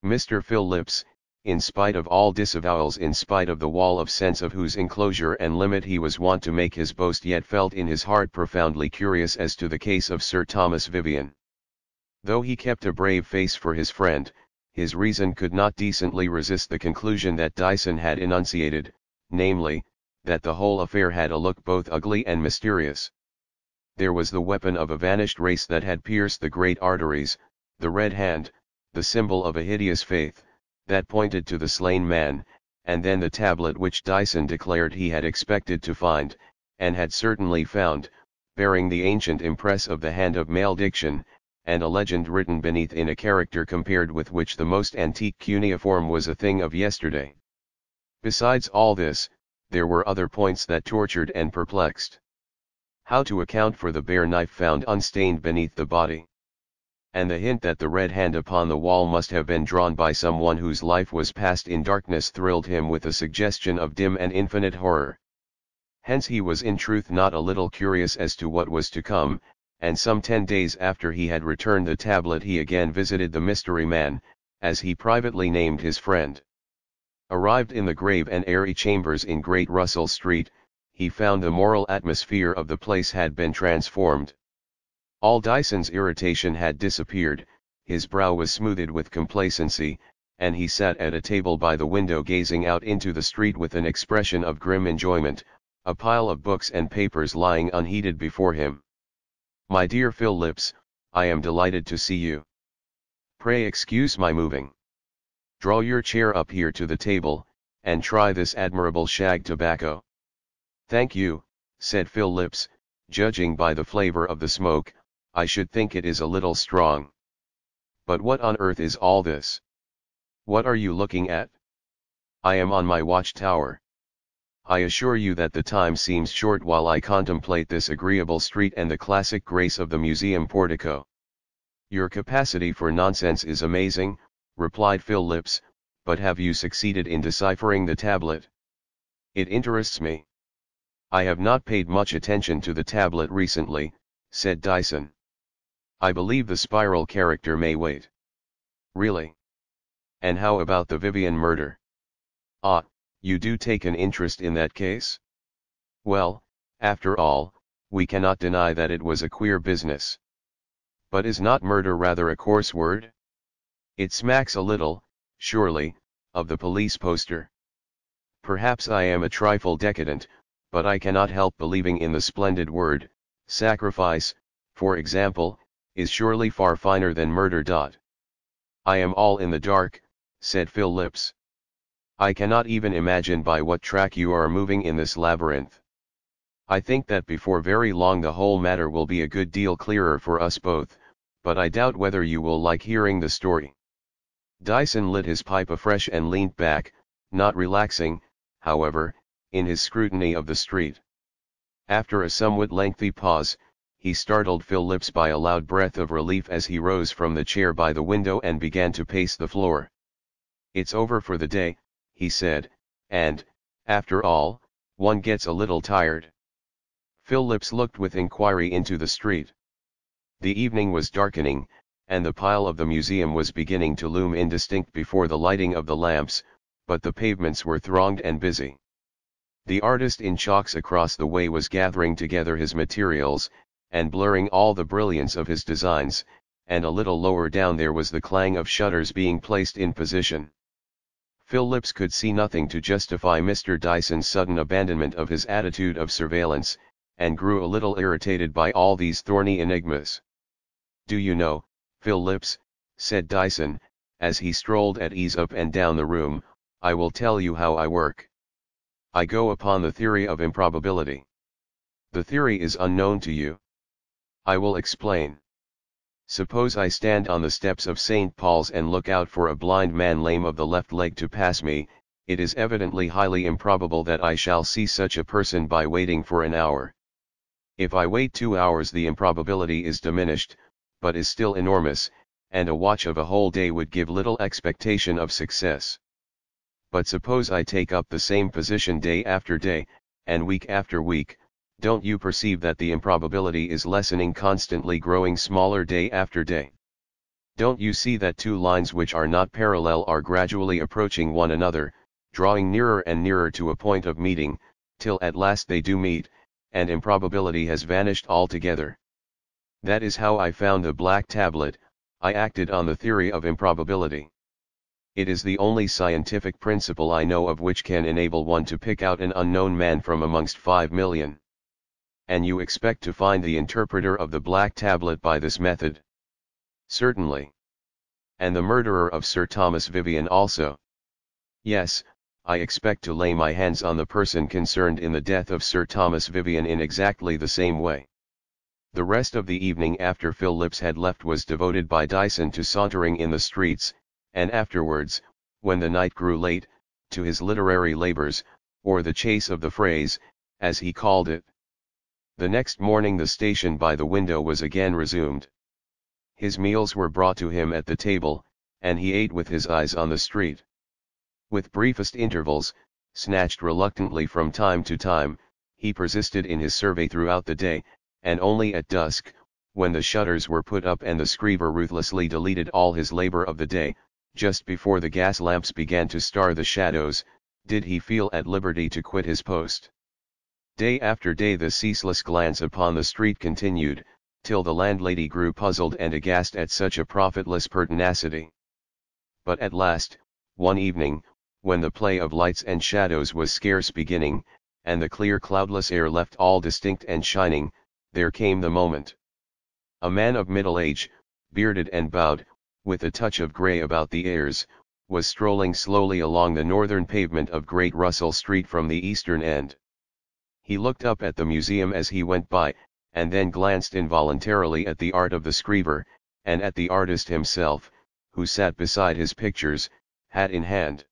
Mr. Phil Lips, in spite of all disavowals, in spite of the wall of sense of whose enclosure and limit he was wont to make his boast, yet felt in his heart profoundly curious as to the case of Sir Thomas Vivian. Though he kept a brave face for his friend, his reason could not decently resist the conclusion that Dyson had enunciated, namely, that the whole affair had a look both ugly and mysterious. There was the weapon of a vanished race that had pierced the great arteries, the red hand, the symbol of a hideous faith, that pointed to the slain man, and then the tablet which Dyson declared he had expected to find, and had certainly found, bearing the ancient impress of the hand of malediction, and a legend written beneath in a character compared with which the most antique cuneiform was a thing of yesterday. Besides all this, there were other points that tortured and perplexed. How to account for the bare knife found unstained beneath the body? And the hint that the red hand upon the wall must have been drawn by someone whose life was passed in darkness thrilled him with a suggestion of dim and infinite horror. Hence he was in truth not a little curious as to what was to come, and some 10 days after he had returned the tablet he again visited the mystery man, as he privately named his friend. Arrived in the grave and airy chambers in Great Russell Street, he found the moral atmosphere of the place had been transformed. All Dyson's irritation had disappeared, his brow was smoothed with complacency, and he sat at a table by the window gazing out into the street with an expression of grim enjoyment, a pile of books and papers lying unheeded before him. "My dear Phil Lips, I am delighted to see you. Pray excuse my moving. Draw your chair up here to the table, and try this admirable shag tobacco." "Thank you," said Phil Lips, "judging by the flavor of the smoke, I should think it is a little strong. But what on earth is all this? What are you looking at?" "I am on my watchtower. I assure you that the time seems short while I contemplate this agreeable street and the classic grace of the museum portico." "Your capacity for nonsense is amazing," replied Phil Lips, "but have you succeeded in deciphering the tablet?" "It interests me." "I have not paid much attention to the tablet recently," said Dyson. "I believe the spiral character may wait." "Really? And how about the Vivian murder?" "Ah, you do take an interest in that case?" "Well, after all, we cannot deny that it was a queer business." "But is not murder rather a coarse word? It smacks a little, surely, of the police poster." "Perhaps I am a trifle decadent, but I cannot help believing in the splendid word. Sacrifice, for example, is surely far finer than murder. "I am all in the dark," said Phil Lips. "I cannot even imagine by what track you are moving in this labyrinth. I think that before very long the whole matter will be a good deal clearer for us both, but I doubt whether you will like hearing the story." Dyson lit his pipe afresh and leant back, not relaxing, however, in his scrutiny of the street. After a somewhat lengthy pause, he startled Phil Lips by a loud breath of relief as he rose from the chair by the window and began to pace the floor. "It's over for the day," he said, "and, after all, one gets a little tired." Phil Lips looked with inquiry into the street. The evening was darkening, and the pile of the museum was beginning to loom indistinct before the lighting of the lamps, but the pavements were thronged and busy. The artist in chalks across the way was gathering together his materials, and blurring all the brilliance of his designs, and a little lower down there was the clang of shutters being placed in position. Phil Lips could see nothing to justify Mr. Dyson's sudden abandonment of his attitude of surveillance, and grew a little irritated by all these thorny enigmas. "Do you know, Phil Lips," said Dyson, as he strolled at ease up and down the room, "I will tell you how I work. I go upon the theory of improbability." "The theory is unknown to you." "I will explain. Suppose I stand on the steps of St. Paul's and look out for a blind man lame of the left leg to pass me. It is evidently highly improbable that I shall see such a person by waiting for an hour. If I wait 2 hours the improbability is diminished, but is still enormous, and a watch of a whole day would give little expectation of success. But suppose I take up the same position day after day, and week after week, don't you perceive that the improbability is lessening, constantly growing smaller day after day? Don't you see that two lines which are not parallel are gradually approaching one another, drawing nearer and nearer to a point of meeting, till at last they do meet, and improbability has vanished altogether? That is how I found the black tablet. I acted on the theory of improbability. It is the only scientific principle I know of which can enable one to pick out an unknown man from amongst 5 million. And you expect to find the interpreter of the black tablet by this method?" "Certainly." "And the murderer of Sir Thomas Vivian also?" "Yes, I expect to lay my hands on the person concerned in the death of Sir Thomas Vivian in exactly the same way." The rest of the evening after Phil Lips had left was devoted by Dyson to sauntering in the streets, and afterwards, when the night grew late, to his literary labors, or the chase of the phrase, as he called it. The next morning the station by the window was again resumed. His meals were brought to him at the table, and he ate with his eyes on the street. With briefest intervals, snatched reluctantly from time to time, he persisted in his survey throughout the day, and only at dusk, when the shutters were put up and the scriber ruthlessly deleted all his labor of the day, just before the gas lamps began to star the shadows, did he feel at liberty to quit his post. Day after day the ceaseless glance upon the street continued, till the landlady grew puzzled and aghast at such a profitless pertinacity. But at last, one evening, when the play of lights and shadows was scarce beginning, and the clear cloudless air left all distinct and shining, there came the moment. A man of middle age, bearded and bowed, with a touch of grey about the ears, was strolling slowly along the northern pavement of Great Russell Street from the eastern end. He looked up at the museum as he went by, and then glanced involuntarily at the art of the screever, and at the artist himself, who sat beside his pictures, hat in hand.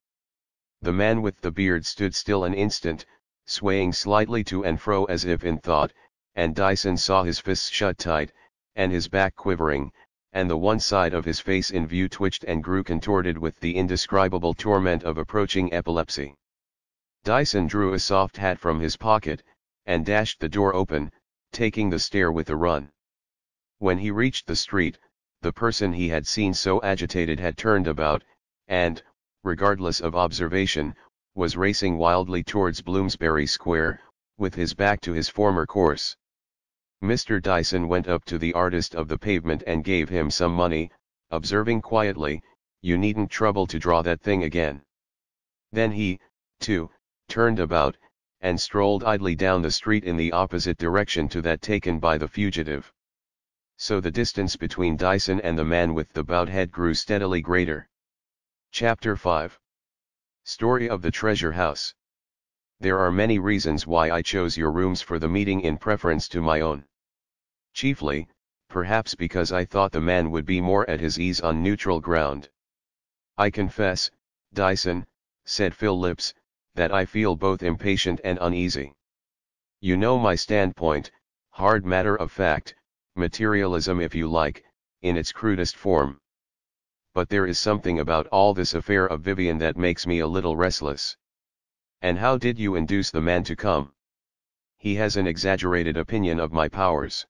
The man with the beard stood still an instant, swaying slightly to and fro as if in thought, and Dyson saw his fists shut tight, and his back quivering, and the one side of his face in view twitched and grew contorted with the indescribable torment of approaching epilepsy. Dyson drew a soft hat from his pocket, and dashed the door open, taking the stair with a run. When he reached the street, the person he had seen so agitated had turned about, and, regardless of observation, was racing wildly towards Bloomsbury Square, with his back to his former course. Mr. Dyson went up to the artist of the pavement and gave him some money, observing quietly, "You needn't trouble to draw that thing again." Then he, too, turned about, and strolled idly down the street in the opposite direction to that taken by the fugitive. So the distance between Dyson and the man with the bowed head grew steadily greater. Chapter 5. Story of the Treasure House. There are many reasons why I chose your rooms for the meeting in preference to my own. Chiefly, perhaps because I thought the man would be more at his ease on neutral ground. "I confess, Dyson," said Phil Lips, "that I feel both impatient and uneasy. You know my standpoint, hard matter of fact, materialism if you like, in its crudest form. But there is something about all this affair of Vivian that makes me a little restless. And how did you induce the man to come? He has an exaggerated opinion of my powers.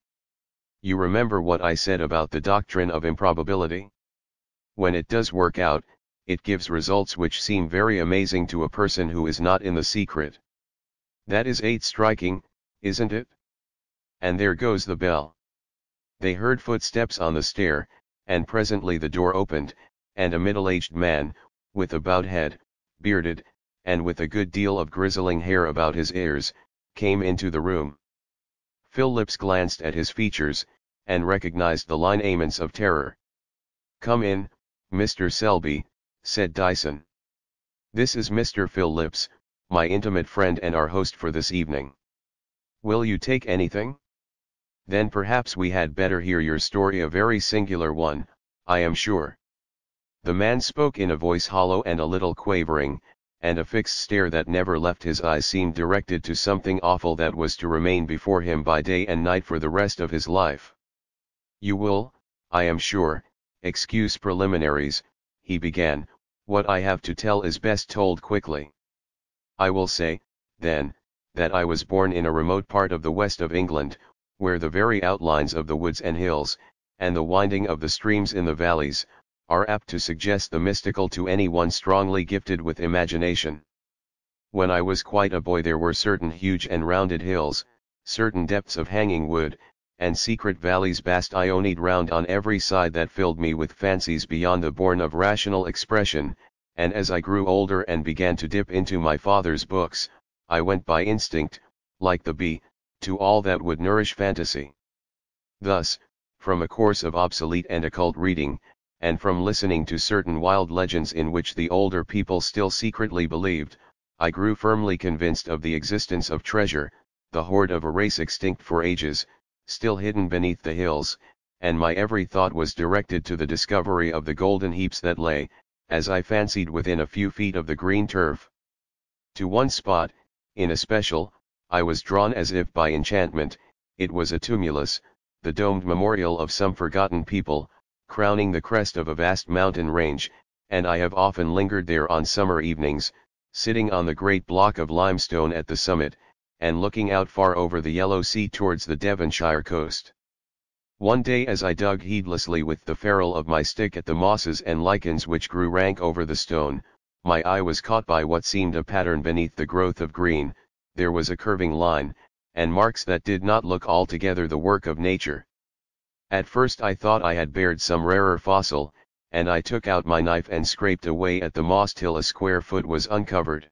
You remember what I said about the doctrine of improbability? When it does work out, it gives results which seem very amazing to a person who is not in the secret. That is striking, isn't it? And there goes the bell." They heard footsteps on the stair, and presently the door opened, and a middle-aged man, with a bowed head, bearded, and with a good deal of grizzling hair about his ears, came into the room. Phil Lips glanced at his features, and recognized the lineaments of terror. "Come in, Mr. Selby," said Dyson. "This is Mr. Phil Lips, my intimate friend and our host for this evening. Will you take anything? Then perhaps we had better hear your story, a very singular one, I am sure." The man spoke in a voice hollow and a little quavering, and a fixed stare that never left his eyes seemed directed to something awful that was to remain before him by day and night for the rest of his life. "You will, I am sure, excuse preliminaries," he began. "What I have to tell is best told quickly. I will say, then, that I was born in a remote part of the west of England, where the very outlines of the woods and hills, and the winding of the streams in the valleys, are apt to suggest the mystical to any one strongly gifted with imagination. When I was quite a boy there were certain huge and rounded hills, certain depths of hanging wood, and secret valleys vast Ionied round on every side that filled me with fancies beyond the bourne of rational expression, and as I grew older and began to dip into my father's books, I went by instinct, like the bee, to all that would nourish fantasy. Thus, from a course of obsolete and occult reading, and from listening to certain wild legends in which the older people still secretly believed, I grew firmly convinced of the existence of treasure, the hoard of a race extinct for ages, still hidden beneath the hills, and my every thought was directed to the discovery of the golden heaps that lay, as I fancied, within a few feet of the green turf. To one spot, in especial, I was drawn as if by enchantment. It was a tumulus, the domed memorial of some forgotten people, crowning the crest of a vast mountain range, and I have often lingered there on summer evenings, sitting on the great block of limestone at the summit, and looking out far over the yellow sea towards the Devonshire coast. One day as I dug heedlessly with the ferrule of my stick at the mosses and lichens which grew rank over the stone, my eye was caught by what seemed a pattern beneath the growth of green. There was a curving line, and marks that did not look altogether the work of nature. At first I thought I had bared some rarer fossil, and I took out my knife and scraped away at the moss till a square foot was uncovered.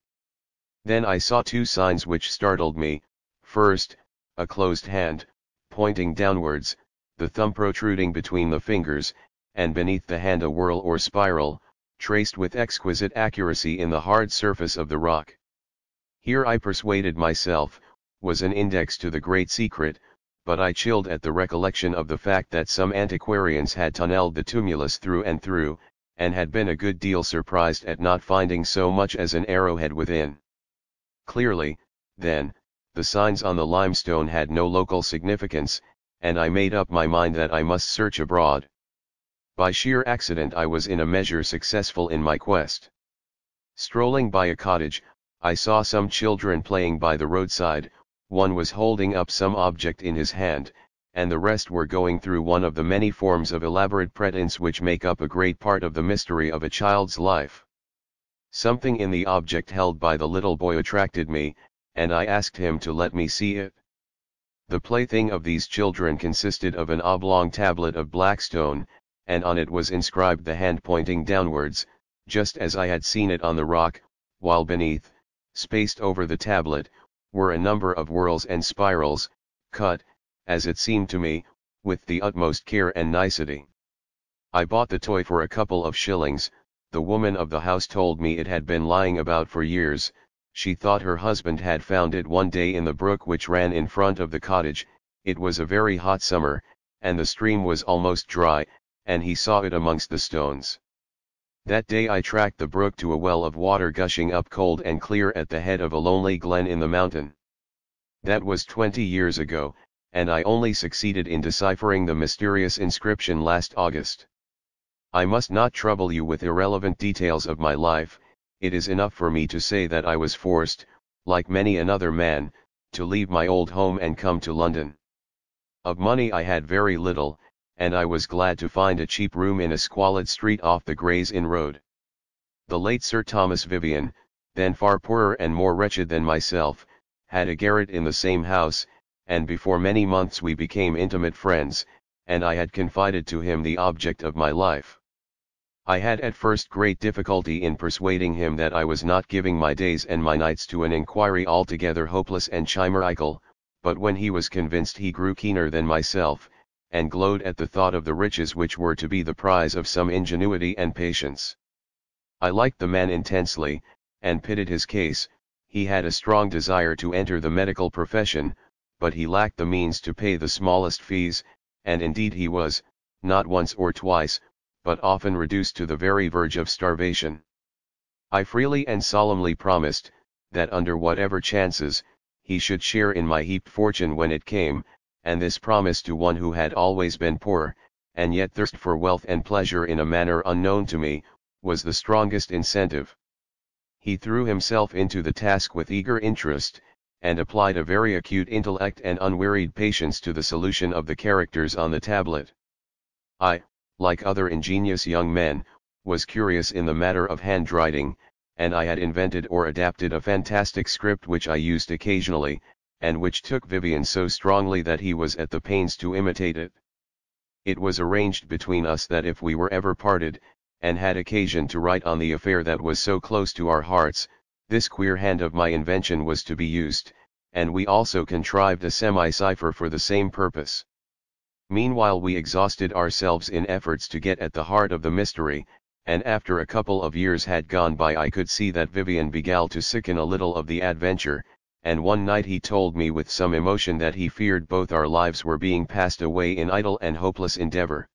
Then I saw two signs which startled me. First, a closed hand, pointing downwards, the thumb protruding between the fingers, and beneath the hand a whorl or spiral, traced with exquisite accuracy in the hard surface of the rock. Here I persuaded myself, was an index to the great secret, but I chilled at the recollection of the fact that some antiquarians had tunneled the tumulus through and through, and had been a good deal surprised at not finding so much as an arrowhead within. Clearly, then, the signs on the limestone had no local significance, and I made up my mind that I must search abroad. By sheer accident I was in a measure successful in my quest. Strolling by a cottage, I saw some children playing by the roadside. One was holding up some object in his hand, and the rest were going through one of the many forms of elaborate pretense which make up a great part of the mystery of a child's life. Something in the object held by the little boy attracted me, and I asked him to let me see it. The plaything of these children consisted of an oblong tablet of black stone, and on it was inscribed the hand pointing downwards, just as I had seen it on the rock, while beneath, spaced over the tablet, were a number of whorls and spirals, cut, as it seemed to me, with the utmost care and nicety. I bought the toy for a couple of shillings. The woman of the house told me it had been lying about for years. She thought her husband had found it one day in the brook which ran in front of the cottage. It was a very hot summer, and the stream was almost dry, and he saw it amongst the stones. That day I tracked the brook to a well of water gushing up cold and clear at the head of a lonely glen in the mountain. That was 20 years ago, and I only succeeded in deciphering the mysterious inscription last August. I must not trouble you with irrelevant details of my life. It is enough for me to say that I was forced, like many another man, to leave my old home and come to London. Of money I had very little, and I was glad to find a cheap room in a squalid street off the Gray's Inn Road. The late Sir Thomas Vivian, then far poorer and more wretched than myself, had a garret in the same house, and before many months we became intimate friends, and I had confided to him the object of my life. I had at first great difficulty in persuading him that I was not giving my days and my nights to an inquiry altogether hopeless and chimerical, but when he was convinced he grew keener than myself, and glowed at the thought of the riches which were to be the prize of some ingenuity and patience. I liked the man intensely, and pitied his case. He had a strong desire to enter the medical profession, but he lacked the means to pay the smallest fees, and indeed he was, not once or twice, but often reduced to the very verge of starvation. I freely and solemnly promised, that under whatever chances, he should share in my heaped fortune when it came, and this promise to one who had always been poor, and yet thirsted for wealth and pleasure in a manner unknown to me, was the strongest incentive. He threw himself into the task with eager interest, and applied a very acute intellect and unwearied patience to the solution of the characters on the tablet. I, like other ingenious young men, was curious in the matter of handwriting, and I had invented or adapted a fantastic script which I used occasionally, and which took Vivian so strongly that he was at the pains to imitate it. It was arranged between us that if we were ever parted, and had occasion to write on the affair that was so close to our hearts, this queer hand of my invention was to be used, and we also contrived a semi-cipher for the same purpose. Meanwhile we exhausted ourselves in efforts to get at the heart of the mystery, and after a couple of years had gone by I could see that Vivian began to sicken a little of the adventure, and one night he told me with some emotion that he feared both our lives were being passed away in idle and hopeless endeavor.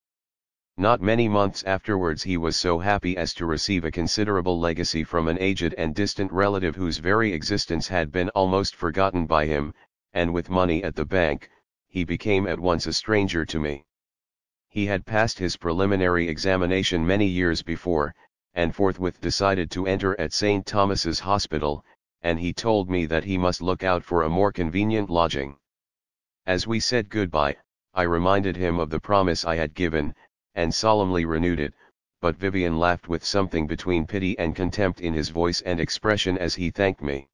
Not many months afterwards he was so happy as to receive a considerable legacy from an aged and distant relative whose very existence had been almost forgotten by him, and with money at the bank, he became at once a stranger to me. He had passed his preliminary examination many years before, and forthwith decided to enter at St. Thomas's Hospital, and he told me that he must look out for a more convenient lodging. As we said goodbye, I reminded him of the promise I had given, and solemnly renewed it, but Vivian laughed with something between pity and contempt in his voice and expression as he thanked me.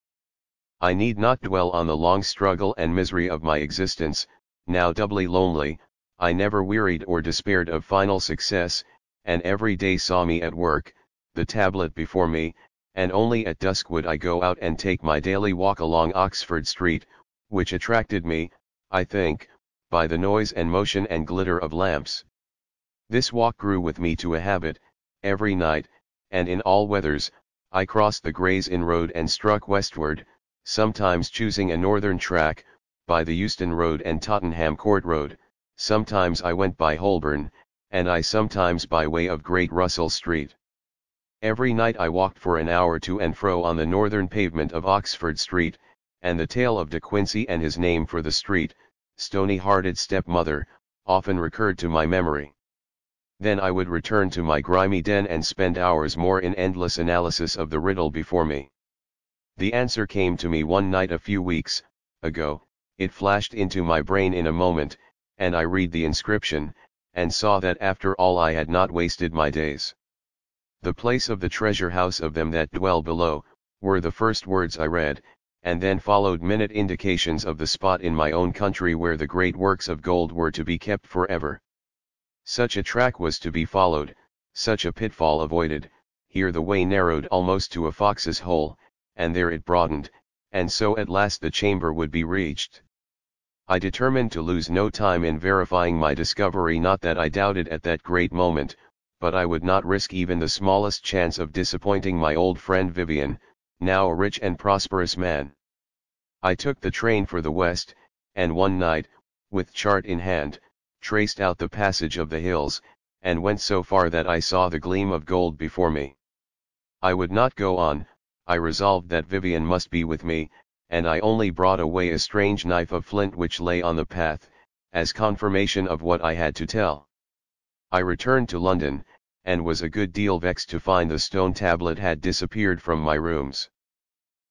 I need not dwell on the long struggle and misery of my existence. Now doubly lonely, I never wearied or despaired of final success, and every day saw me at work, the tablet before me, and only at dusk would I go out and take my daily walk along Oxford Street, which attracted me, I think, by the noise and motion and glitter of lamps. This walk grew with me to a habit. Every night, and in all weathers, I crossed the Gray's Inn Road and struck westward, sometimes choosing a northern track, by the Euston Road and Tottenham Court Road, sometimes I went by Holborn, and I sometimes by way of Great Russell Street. Every night I walked for an hour to and fro on the northern pavement of Oxford Street, and the tale of De Quincey and his name for the street, stony-hearted stepmother, often recurred to my memory. Then I would return to my grimy den and spend hours more in endless analysis of the riddle before me. The answer came to me one night a few weeks ago. It flashed into my brain in a moment, and I read the inscription, and saw that after all I had not wasted my days. The place of the treasure house of them that dwell below, were the first words I read, and then followed minute indications of the spot in my own country where the great works of gold were to be kept forever. Such a track was to be followed, such a pitfall avoided, here the way narrowed almost to a fox's hole, and there it broadened, and so at last the chamber would be reached. I determined to lose no time in verifying my discovery, not that I doubted at that great moment, but I would not risk even the smallest chance of disappointing my old friend Vivian, now a rich and prosperous man. I took the train for the west, and one night, with chart in hand, traced out the passage of the hills, and went so far that I saw the gleam of gold before me. I would not go on. I resolved that Vivian must be with me, and I only brought away a strange knife of flint which lay on the path, as confirmation of what I had to tell. I returned to London, and was a good deal vexed to find the stone tablet had disappeared from my rooms.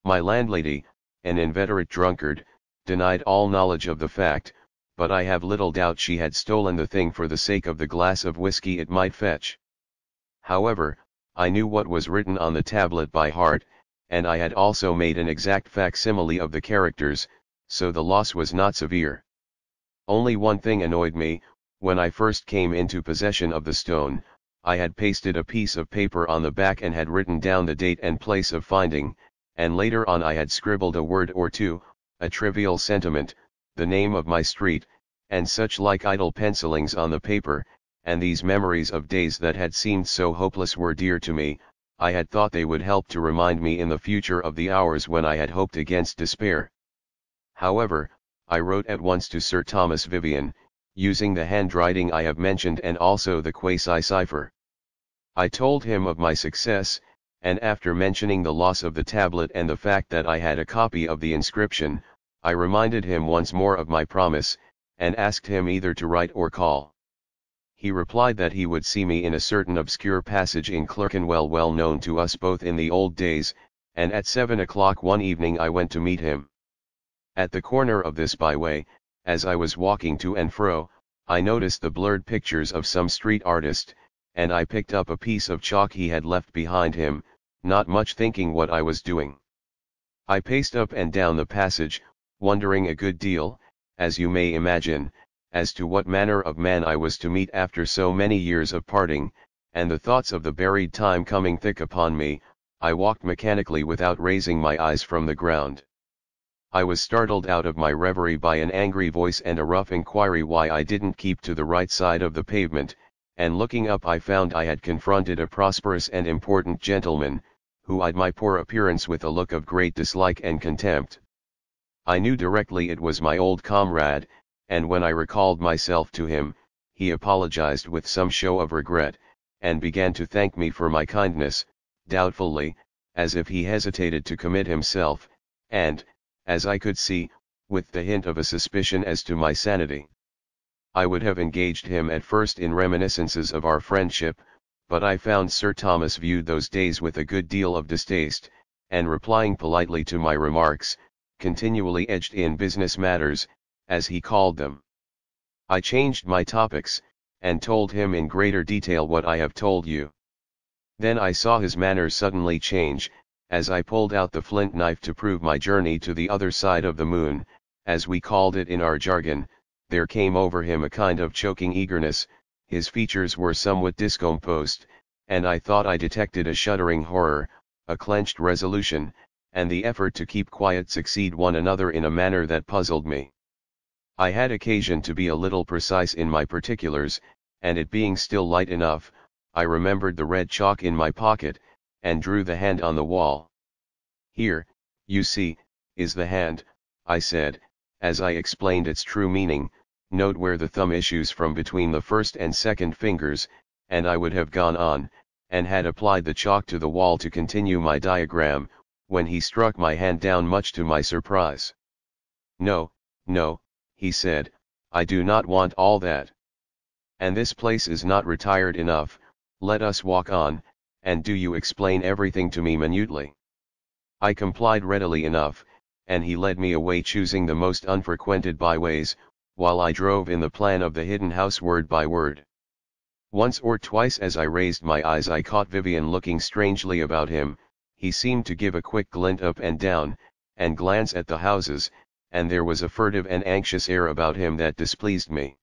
My landlady, an inveterate drunkard, denied all knowledge of the fact, but I have little doubt she had stolen the thing for the sake of the glass of whiskey it might fetch. However, I knew what was written on the tablet by heart, and I had also made an exact facsimile of the characters, so the loss was not severe. Only one thing annoyed me. When I first came into possession of the stone, I had pasted a piece of paper on the back and had written down the date and place of finding, and later on I had scribbled a word or two, a trivial sentiment, the name of my street, and such like idle pencilings on the paper, and these memories of days that had seemed so hopeless were dear to me. I had thought they would help to remind me in the future of the hours when I had hoped against despair. However, I wrote at once to Sir Thomas Vivian, using the handwriting I have mentioned and also the quasi-cipher. I told him of my success, and after mentioning the loss of the tablet and the fact that I had a copy of the inscription, I reminded him once more of my promise, and asked him either to write or call. He replied that he would see me in a certain obscure passage in Clerkenwell well known to us both in the old days, and at 7 o'clock one evening I went to meet him. At the corner of this byway, as I was walking to and fro, I noticed the blurred pictures of some street artist, and I picked up a piece of chalk he had left behind him, not much thinking what I was doing. I paced up and down the passage, wondering a good deal, as you may imagine, as to what manner of man I was to meet after so many years of parting, and the thoughts of the buried time coming thick upon me, I walked mechanically without raising my eyes from the ground. I was startled out of my reverie by an angry voice and a rough inquiry why I didn't keep to the right side of the pavement, and looking up I found I had confronted a prosperous and important gentleman, who eyed my poor appearance with a look of great dislike and contempt. I knew directly it was my old comrade, and when I recalled myself to him, he apologized with some show of regret, and began to thank me for my kindness, doubtfully, as if he hesitated to commit himself, and, as I could see, with the hint of a suspicion as to my sanity. I would have engaged him at first in reminiscences of our friendship, but I found Sir Thomas viewed those days with a good deal of distaste, and replying politely to my remarks, continually edged in business matters, as he called them. I changed my topics, and told him in greater detail what I have told you. Then I saw his manner suddenly change, as I pulled out the flint knife to prove my journey to the other side of the moon, as we called it in our jargon. There came over him a kind of choking eagerness, his features were somewhat discomposed, and I thought I detected a shuddering horror, a clenched resolution, and the effort to keep quiet succeed one another in a manner that puzzled me. I had occasion to be a little precise in my particulars, and it being still light enough, I remembered the red chalk in my pocket, and drew the hand on the wall. "Here, you see, is the hand," I said, as I explained its true meaning. "Note where the thumb issues from between the first and second fingers," and I would have gone on, and had applied the chalk to the wall to continue my diagram, when he struck my hand down much to my surprise. "No, no," he said, "I do not want all that. And this place is not retired enough, let us walk on, and do you explain everything to me minutely." I complied readily enough, and he led me away choosing the most unfrequented byways, while I drove in the plan of the hidden house word by word. Once or twice as I raised my eyes I caught Vivian looking strangely about him. He seemed to give a quick glint up and down, and glance at the houses, and there was a furtive and anxious air about him that displeased me.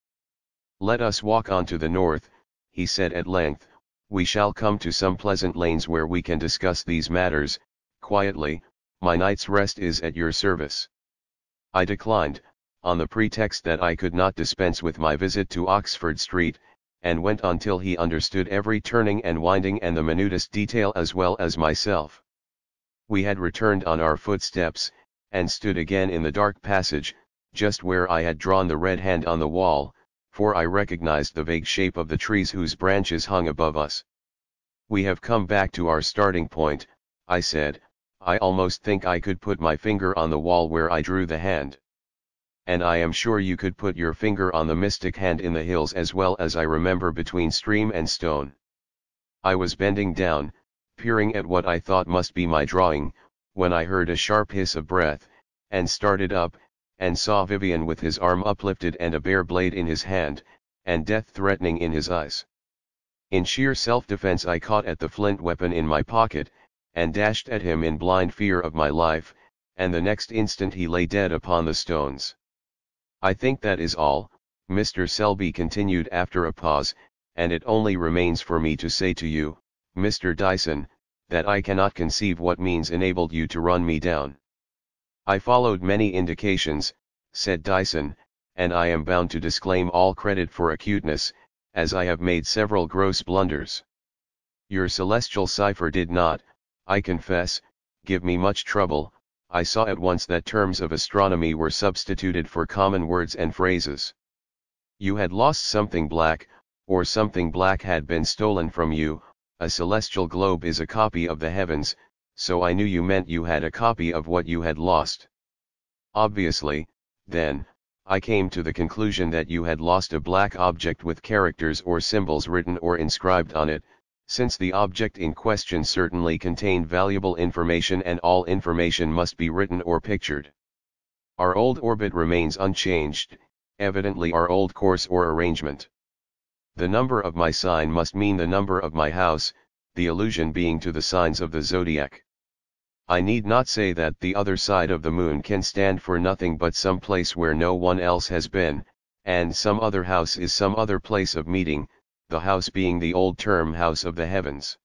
"Let us walk on to the north," he said at length. "We shall come to some pleasant lanes where we can discuss these matters, quietly. My night's rest is at your service." I declined, on the pretext that I could not dispense with my visit to Oxford Street, and went on till he understood every turning and winding and the minutest detail as well as myself. We had returned on our footsteps, and stood again in the dark passage, just where I had drawn the red hand on the wall, for I recognized the vague shape of the trees whose branches hung above us. "We have come back to our starting point," I said. "I almost think I could put my finger on the wall where I drew the hand. And I am sure you could put your finger on the mystic hand in the hills as well as I remember between stream and stone." I was bending down, peering at what I thought must be my drawing, when I heard a sharp hiss of breath, and started up, and saw Vivian with his arm uplifted and a bare blade in his hand, and death threatening in his eyes. In sheer self-defense I caught at the flint weapon in my pocket, and dashed at him in blind fear of my life, and the next instant he lay dead upon the stones. "I think that is all," Mr. Selby continued after a pause, "and it only remains for me to say to you, Mr. Dyson, that I cannot conceive what means enabled you to run me down." "I followed many indications," said Dyson, "and I am bound to disclaim all credit for acuteness, as I have made several gross blunders. Your celestial cipher did not, I confess, give me much trouble. I saw at once that terms of astronomy were substituted for common words and phrases. You had lost something black, or something black had been stolen from you. A celestial globe is a copy of the heavens, so I knew you meant you had a copy of what you had lost. Obviously, then, I came to the conclusion that you had lost a black object with characters or symbols written or inscribed on it, since the object in question certainly contained valuable information and all information must be written or pictured. Our old orbit remains unchanged, evidently our old course or arrangement. The number of my sign must mean the number of my house, the allusion being to the signs of the zodiac. I need not say that the other side of the moon can stand for nothing but some place where no one else has been, and some other house is some other place of meeting, the house being the old term house of the heavens.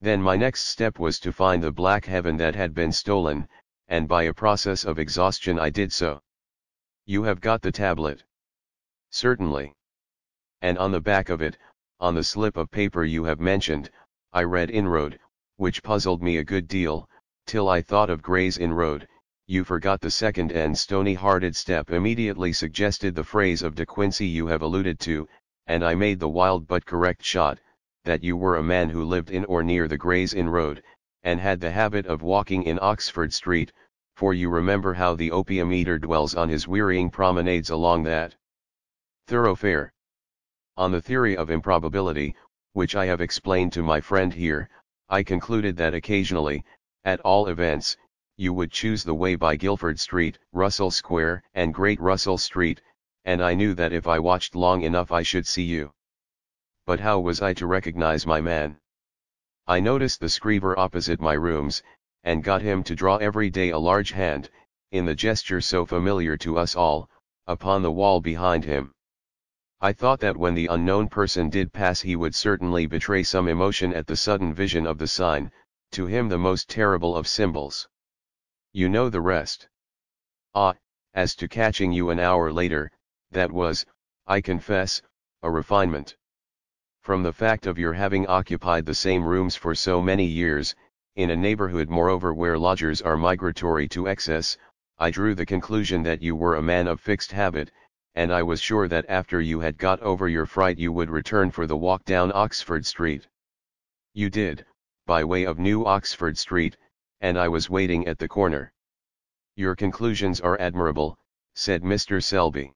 Then my next step was to find the black heaven that had been stolen, and by a process of exhaustion I did so. You have got the tablet? Certainly. And on the back of it, on the slip of paper you have mentioned, I read inroad, which puzzled me a good deal, till I thought of Gray's inroad. You forgot the second and stony-hearted step immediately suggested the phrase of De Quincey you have alluded to, and I made the wild but correct shot, that you were a man who lived in or near the Gray's Inn-Road, and had the habit of walking in Oxford Street, for you remember how the opium eater dwells on his wearying promenades along that thoroughfare. On the theory of improbability, which I have explained to my friend here, I concluded that occasionally, at all events, you would choose the way by Guildford Street, Russell Square, and Great Russell Street, and I knew that if I watched long enough I should see you. But how was I to recognize my man? I noticed the screever opposite my rooms, and got him to draw every day a large hand, in the gesture so familiar to us all, upon the wall behind him. I thought that when the unknown person did pass he would certainly betray some emotion at the sudden vision of the sign, to him the most terrible of symbols. You know the rest. Ah, as to catching you an hour later, that was, I confess, a refinement. From the fact of your having occupied the same rooms for so many years, in a neighborhood moreover where lodgers are migratory to excess, I drew the conclusion that you were a man of fixed habit, and I was sure that after you had got over your fright you would return for the walk down Oxford Street. You did, by way of New Oxford Street, and I was waiting at the corner. Your conclusions are admirable, said Mr. Selby.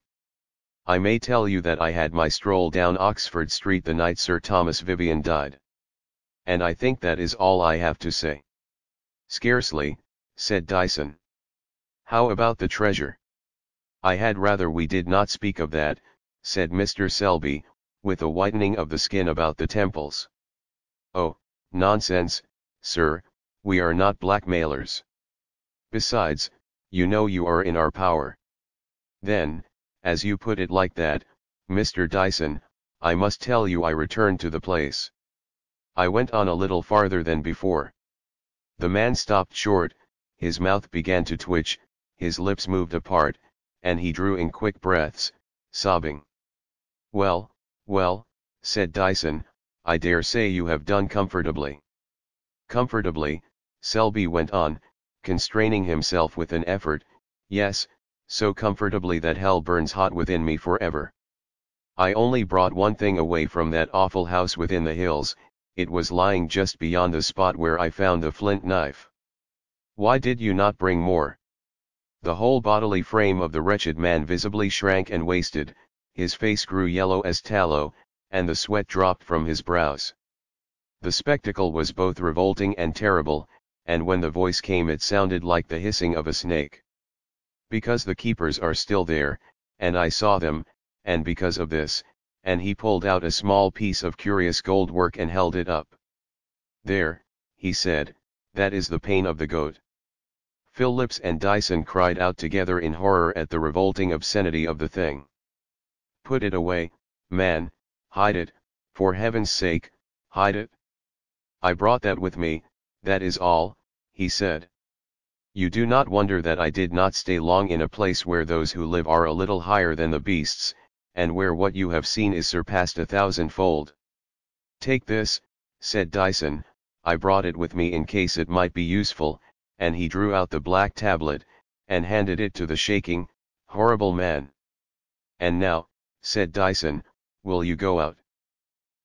I may tell you that I had my stroll down Oxford Street the night Sir Thomas Vivian died. And I think that is all I have to say. Scarcely, said Dyson. How about the treasure? I had rather we did not speak of that, said Mr. Selby, with a whitening of the skin about the temples. Oh, nonsense, sir, we are not blackmailers. Besides, you know you are in our power. Then, as you put it like that, Mr. Dyson, I must tell you I returned to the place. I went on a little farther than before. The man stopped short, his mouth began to twitch, his lips moved apart, and he drew in quick breaths, sobbing. Well, well, said Dyson, I dare say you have done comfortably. Comfortably, Selby went on, constraining himself with an effort, yes, so comfortably that hell burns hot within me forever. I only brought one thing away from that awful house within the hills, it was lying just beyond the spot where I found the flint knife. Why did you not bring more? The whole bodily frame of the wretched man visibly shrank and wasted, his face grew yellow as tallow, and the sweat dropped from his brows. The spectacle was both revolting and terrible, and when the voice came it sounded like the hissing of a snake. Because the keepers are still there, and I saw them, and because of this, and he pulled out a small piece of curious gold work and held it up. There, he said, that is the pain of the goat. Phillips and Dyson cried out together in horror at the revolting obscenity of the thing. Put it away, man, hide it, for heaven's sake, hide it. I brought that with me, that is all, he said. You do not wonder that I did not stay long in a place where those who live are a little higher than the beasts, and where what you have seen is surpassed 1,000-fold. Take this, said Dyson, I brought it with me in case it might be useful, and he drew out the black tablet, and handed it to the shaking, horrible man. And now, said Dyson, will you go out?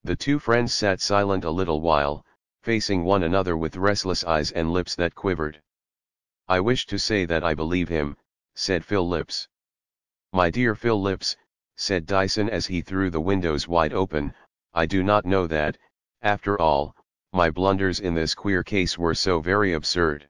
The two friends sat silent a little while, facing one another with restless eyes and lips that quivered. I wish to say that I believe him, said Phillips. My dear Phillips, said Dyson as he threw the windows wide open, I do not know that, after all, my blunders in this queer case were so very absurd.